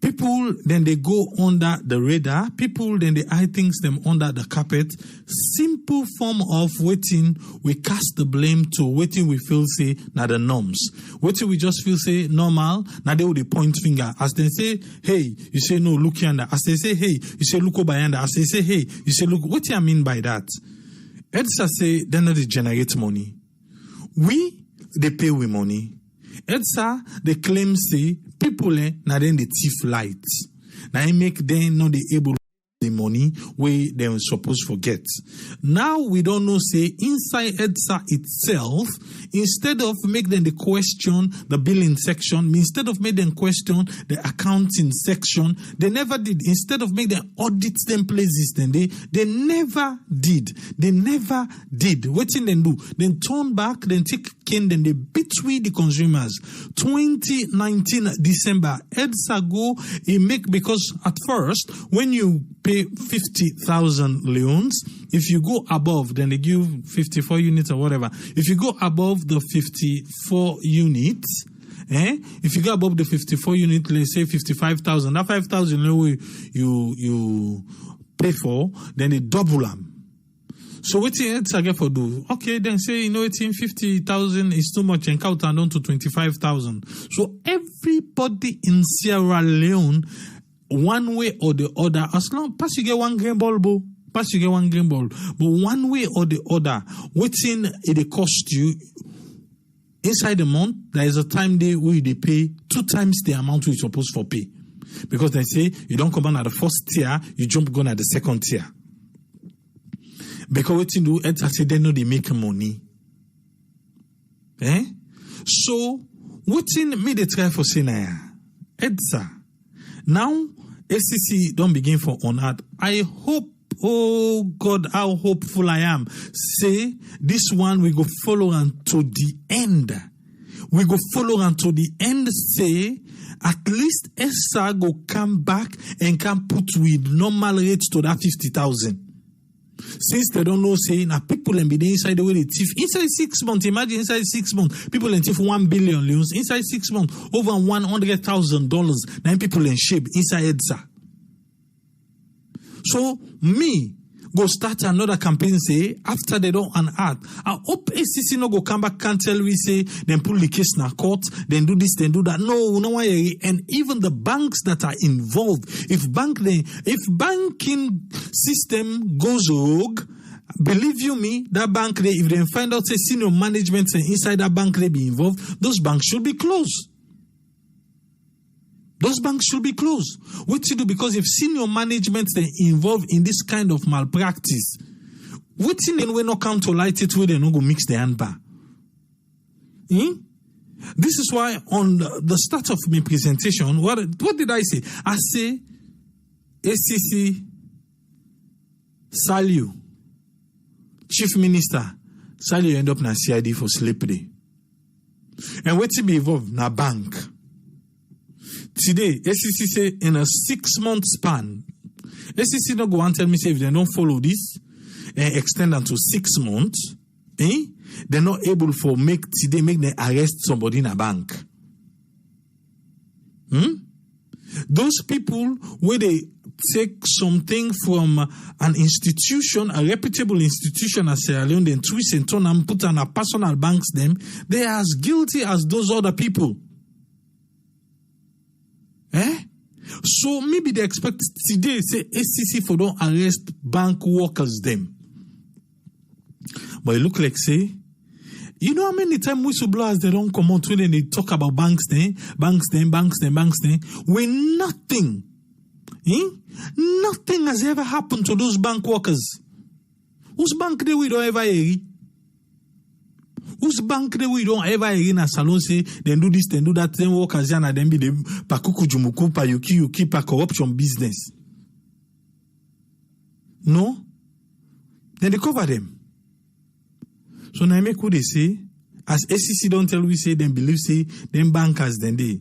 People, then they go under the radar. People, then they hide things them under the carpet. Simple form of waiting, we cast the blame to waiting we feel say, na the norms. Waiting we just feel say normal, now they will point finger. As they say, hey, you say no, look yonder. As they say, hey, you say look over yonder. As they say, hey, you say look. What do I mean by that? EDSA say, they not they generate money. We, they pay with money. EDSA, they claim say people na then the thief light. Now I make them not the able the money where they were supposed to forget. Now we don't know, say, inside EDSA itself, instead of make them the question, the billing section, instead of make them question the accounting section, they never did. Instead of make them audit them places, then they never did. They never did. What did they do? Then turn back, then take cane, then they betray the consumers. 2019 December, EDSA go, make, because at first, when you pay 50,000 loans. If you go above, then they give 54 units or whatever. If you go above the 54 units, if you go above the 54 unit, let's say 55,000, that 5,000 you pay for, then they double them. So what EDSA get for do? Okay, then say, it's in 50,000 is too much and count down to 25,000. So everybody in Sierra Leone, one way or the other, as long as you get one green ball, but one way or the other, waiting it cost you inside the month. There is a time day where they pay 2 times the amount you're supposed to pay, because they say you don't come on at the first tier, you jump going at the second tier. Because what you do, EDSA say they know they make money. So what in me they try for saying EDSA now. SCC don't begin for on earth. I hope, oh God, how hopeful I am. Say this one we go follow until the end. We go follow until the end. Say at least EDSA go come back and can put with normal rates to that 50,000. Since they don't know, say now people and be there inside the way they thief inside 6 months. Imagine inside 6 months, people and thief 1 billion loans inside 6 months, over $100,000. Now people in shape inside EDSA. So me go start another campaign. Say after they don't unearth, I hope SCC no go come back can't tell we say then pull the case na court, then do this, then do that. No way. And even the banks that are involved, if banking system goes rogue, believe you me, that bank they, if they find out say senior management inside that bank they be involved, those banks should be closed. Those banks should be closed. What to do? Because if senior management they involved in this kind of malpractice, what in then we not come to light it where they not go mix the handbar. This is why on the start of my presentation, what did I say? I say SCC Saliu, Chief Minister Saliu end up na CID for slippery. And what to be involved na bank. Today, SCC say in a 6-month span, SCC not go and tell me say if they don't follow this and extend until 6 months, they're not able for make them arrest somebody in a bank. Those people where they take something from an institution, a reputable institution as Sierra Leone, then twist and turn and put on a personal banks them, they are as guilty as those other people. So maybe they expect today say SCC for don't arrest bank workers them. But it look like say, you know how many times whistleblowers they don't come out when they talk about banks then, when nothing has ever happened to those bank workers. Whose bank they we don't ever hear? Whose bank they we don't ever hear in a salon say, then do this, then do that, then work as yana, then be the pakuku jumuku, pa yuki, pa corruption business. No? Then they cover them. So now make what they say, as SCC don't tell we say, then believe say, then bankers, then they.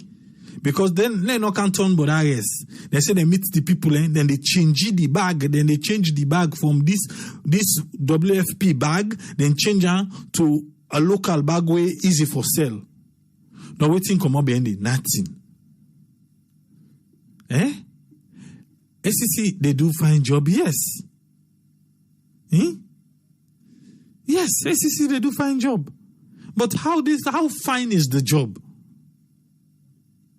Because then they no can turn but arrest. They say they meet the people and then they change the bag, then they change the bag from this WFP bag, then change to a local bag way easy for sale. Now waiting come up behind it, nothing. SCC they do fine job, yes. Yes, SCC they do fine job. But how fine is the job?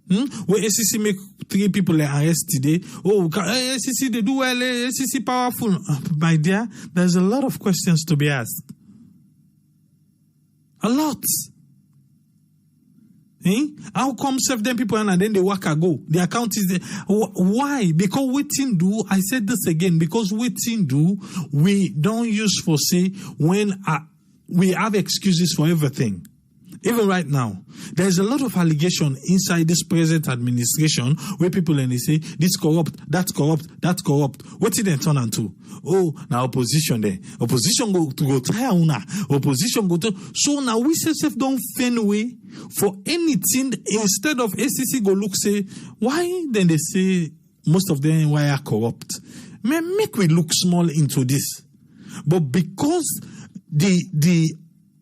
Where SCC make 3 people arrest today. Oh, SCC they do well, SCC powerful. My dear, there's a lot of questions to be asked. A lot. How come serve them people and then they work a go? The account is there. Why? Because waiting do, I said this again, because waiting do, we don't use for say when we have excuses for everything. Even right now, there's a lot of allegation inside this present administration where people and they say this corrupt, that corrupt, that corrupt. What did they turn onto? Oh, now opposition there. Opposition go tire una. Opposition go to. So now we self don't find way for anything. Instead of ACC go look say why then they say most of them why are corrupt. Make we look small into this, but because the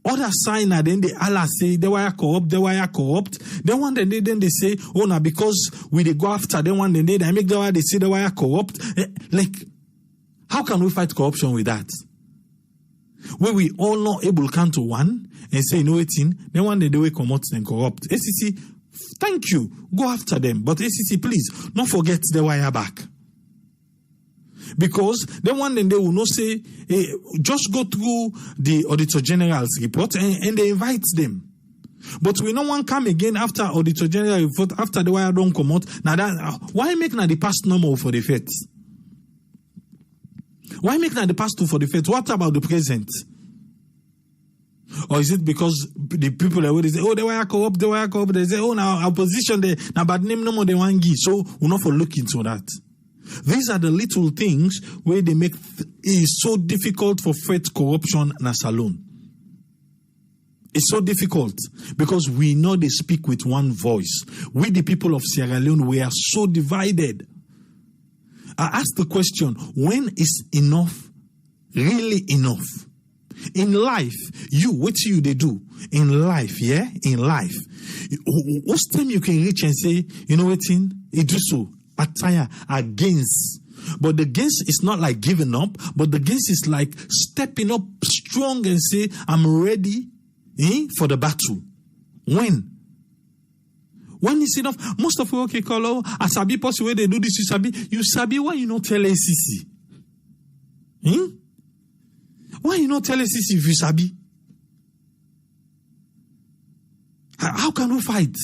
other sign and then they Allah say they were corrupt. Then one day then they say, oh now because we they go after them one day they make the way they say they were corrupt. Like, how can we fight corruption with that? Where we all not able to count to one and say no waiting, then one day they will come out and corrupt. ACC, thank you, go after them. But ACC, please don't forget the wire back. Because then one day they will not say, hey, just go through the Auditor General's report and they invite them. But we no one come again after Auditor General report, after the wire don't come out. Now that, why make now the past normal for the feds? Why make now the past two for the feds? What about the present? Or is it because the people that already say, oh, they were corrupt, they say, oh, now opposition, they now bad name no more they want give. So we're not for look into that. These are the little things where they make it so difficult for fight corruption and us alone. It's so difficult because we know they speak with one voice. We, the people of Sierra Leone, we are so divided. I ask the question, when is enough really enough? In life, what they do? In life, yeah? In life. What's time you can reach and say, you know what, it do so. Attire against, but the against is not like giving up, but the against is like stepping up strong and say, I'm ready for the battle. When is enough? Most of you okay, call I sabi possible they do this, you sabi why you not tell ACC? Why you not tell ACC if you sabi? How can we fight?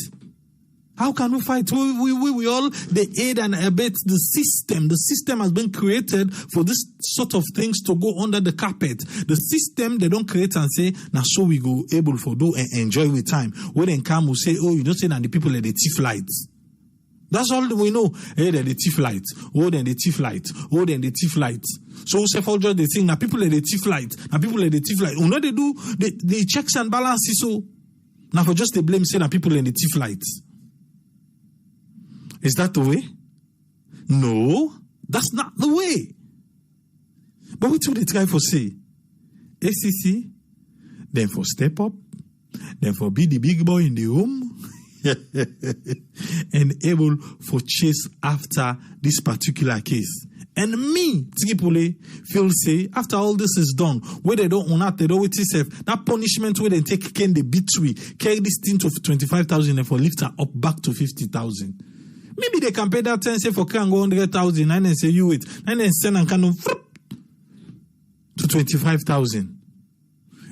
How can we fight? We all, they aid and abet the system. The system has been created for this sort of things to go under the carpet. The system, they don't create and say, now so we go able for do and enjoy with time. When they come, we say, oh, you don't say that the people are the thief lights. That's all we know. Hey, they're the thief lights. Oh, then the thief lights. Oh, then the thief lights. So we say for just the thing, now people are the thief lights. Now people are the thief lights. You know they do the checks and balances. So now for just the blame, say that people are the thief lights. Is that the way? No, that's not the way. But what do they try for say? ACC, then for step up, then for be the big boy in the room, and able for chase after this particular case. And me, Tripoli, feel say, after all this is done, where they don't own that, they don't wait itself, that punishment where they take can they beat we, carry this thing to 25,000 and for lift her up back to 50,000. Maybe they can pay that 10 say for can go 100,000 and then say you wait, and then send and can to 25,000.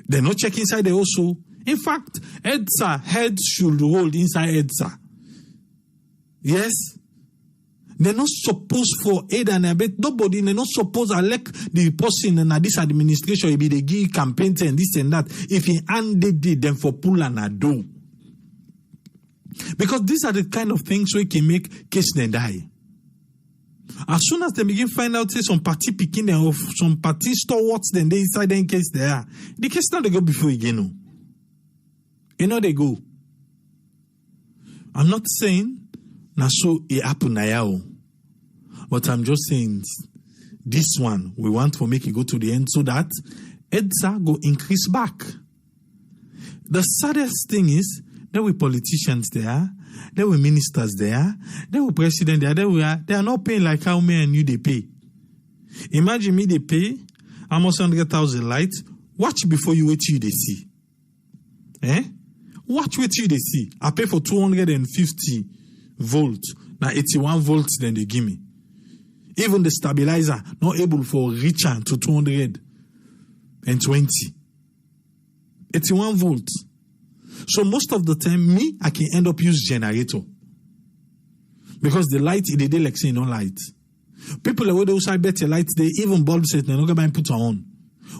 They're not check inside there also. In fact, EDSA head should hold inside EDSA. Yes? They're not supposed for aid and abet. Nobody, they're not supposed to elect the person in this administration, it be the give campaign and this and that. If he handed it, then for pull and a do. Because these are the kind of things we can make case then die. As soon as they begin find out say some party picking them off, some party stalwarts then they inside in case they are. The case now they go before again. You know they go. I'm not saying na so it happen now. But I'm just saying this one we want to make it go to the end so that EDSA go increase back. The saddest thing is there were politicians there, there were ministers there, there were president there, they are not paying like how me and you they pay. Imagine me they pay almost 100,000 lights. Watch before you wait till they see. Watch wait till they see. I pay for 250 volts. Now 81 volts then they give me. Even the stabilizer not able for richer to 220. 81 volts. So most of the time, I can end up use generator. Because the light, they like say no light. People away those I bet light, they even bulb set, they're not going to put on.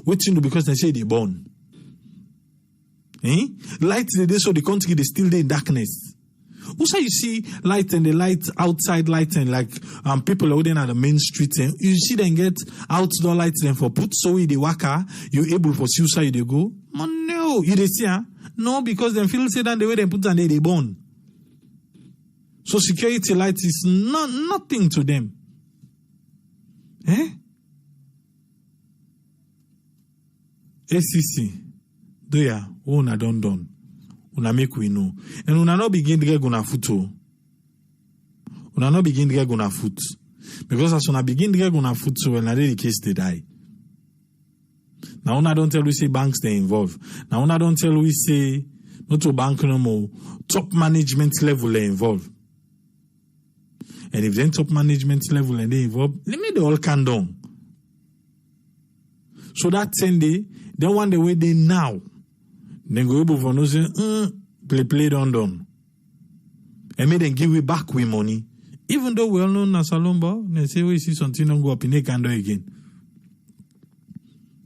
Waiting because they say they born. Light they so the country they still in darkness. Also you see light and the light outside light and like people are at the main street and you see them get outdoor lights then for put so in the waka you able for suicide they go. Man, no, you they see no because them feel say that the way they put and they born. So security light is nothing to them. ACC, do ya? Una done. Una make we know. And una not begin to get gonna foot. Una not begin to get gonna foot. Because as una begin to get gonna foot, so when the case they die. Now una don't tell we say banks they involved. Now una don't tell we say not to bank no more. Top management level they involved. And if then top management level and they involved, let me the all can down. So that 10 day, then one the way they now. Then go able for no say, play done. And may then give we back with money. Even though we all know Nasalomba, they say we see something don't go up in a candle again.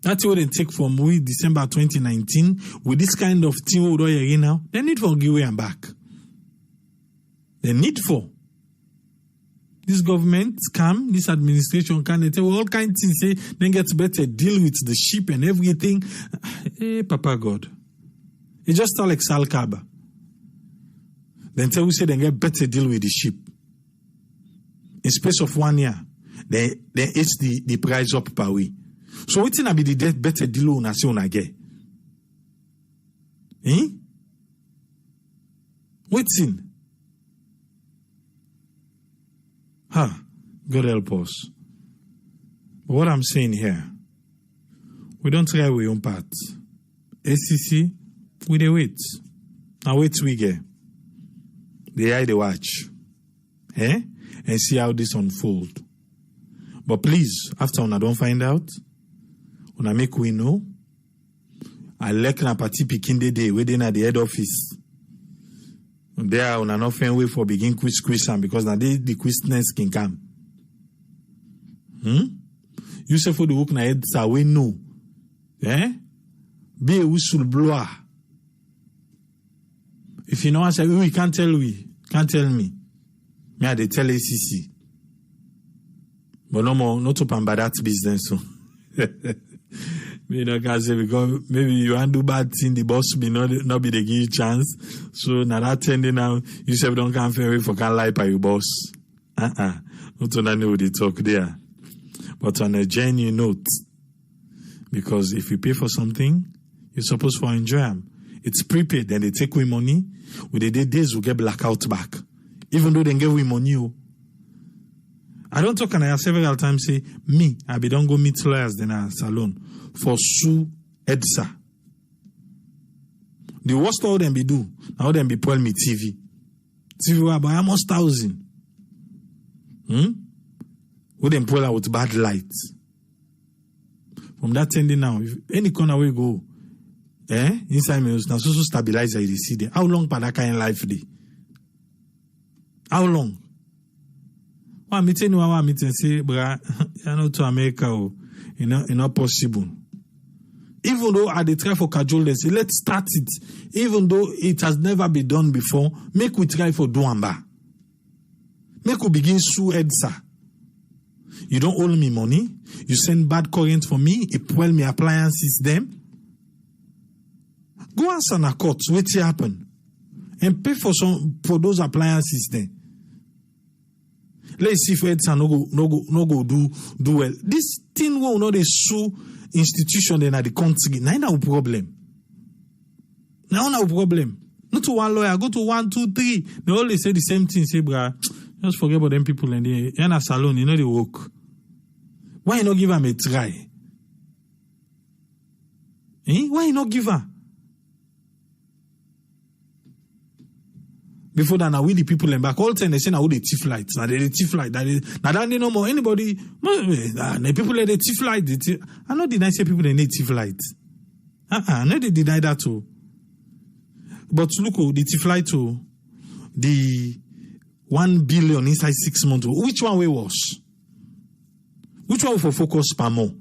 That's what they take from we December 2019 with this kind of thing we do here now. They need for give way and back. They need for. This government can, this administration can, they tell all kinds of things, say, then get better deal with the sheep and everything. Hey, Papa God. It's just like Salkaba. Then tell we say they get better deal with the sheep. In space of 1 year, they it's the price up per way. So what's going to be the better deal on us on again? What's in? God help us. But what I'm saying here, we don't try our own part. ACC, we dey wait. Now wait we get. They eye the watch. And see how this unfold. But please, after una don't find out, una make we know. I like na party picking the day waiting at the head office. There on an often way for begin quiz because now the quizzness can come. You say for the work na EDSA we know. Be a whistle blower. If you know I say we can't tell me. Me they tell ACC. But no more not to pamba that business so. Me no can say because maybe you want do bad thing, the boss be not be the give you chance. So now that tending now, you say don't come fair for can lie by your boss. Not to know what they talk there. But on a genuine note, because if you pay for something, you're supposed to enjoy them. It's prepaid, then they take away money. With the days we get blackout back. Even though they give we money. I don't talk and I have several times say, I be don't go meet lawyers then a salon for sue EDSA. The worst all them be do, now them be pull me TV. TV will buy almost 1,000. Who them pull out with bad lights. From that ending now, if any corner we go, inside me, now so stabilizer you see there. How long for that kind of life day? How long? One meeting say, bruh, you're not to America, it's not possible. Even though I try for cajole, they say, let's start it. Even though it has never been done before, make we try for Duamba. Make we begin sue EDSA. You don't owe me money. You send bad current for me. It pull me appliances them. Go answer na court. Wait till happen. And pay for those appliances then. Let's see if EDSA no go do well. This thing will not sue institution then at the country. Now no problem. Now no problem. Not to one lawyer, go to 1, 2, 3. They always say the same thing. Say, bruh, just forget about them people and they in a salon, you know they work. Why you not give them a try? Why you not give her? Before that, now we the people in back all the time they say now the thief lights. Now they thief light. Now that they no more anybody. The people at the thief light. I not deny say people they need thief lights. I know they deny that too. But look, the fly to the 1 billion inside 6 months. Which one way was? Which one for focus per more?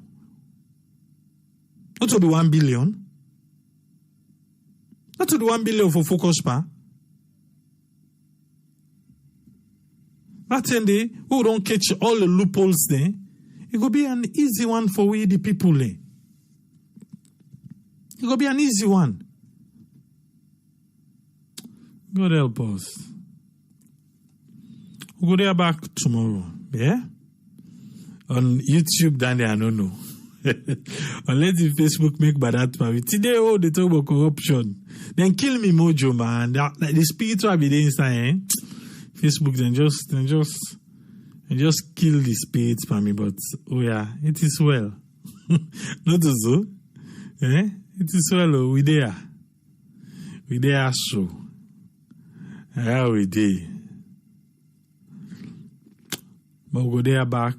Not to the 1 billion. Not to the 1 billion for focus per. That day, who don't catch all the loopholes there, it will be an easy one for we the people. It will be an easy one. God help us. We'll go there back tomorrow. Yeah? On YouTube, then I don't know. Unless the Facebook make bad at me. Today, they talk about corruption. Then kill me mojo, man. The spiritual evidence, Facebook, then just kill the spirit for me. But, oh yeah, it is well. Not so. Eh? It is well, oh, we there. We there, so. Yeah, we did. But we'll go there back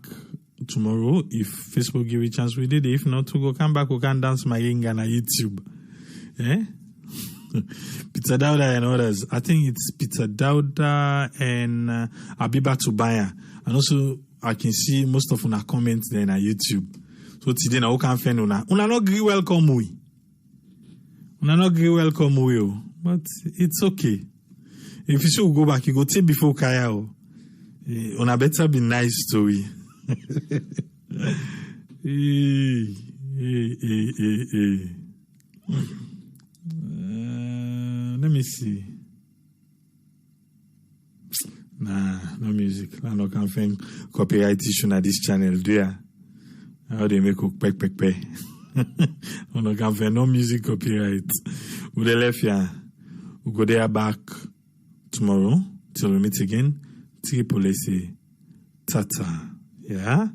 tomorrow. If Facebook give a chance, we did. If not, we go come back, we can dance my ring on YouTube. Eh? Peter Dauda and others. I think it's Peter Dauda and Abiba Tubaya. And also, I can see most of our comments there on YouTube. So today, now we can find una not agree welcome we. Una not agree welcome we. But it's okay. If you should go back, you go take before Kaya. Una better be nice to we. Let me see. Nah, no music. I no can find copyright issue on this channel. Do ya? How they make cook peck. I no can find no music copyright. We the left ya. We go there back tomorrow till we meet again. Triple say tata. Yeah.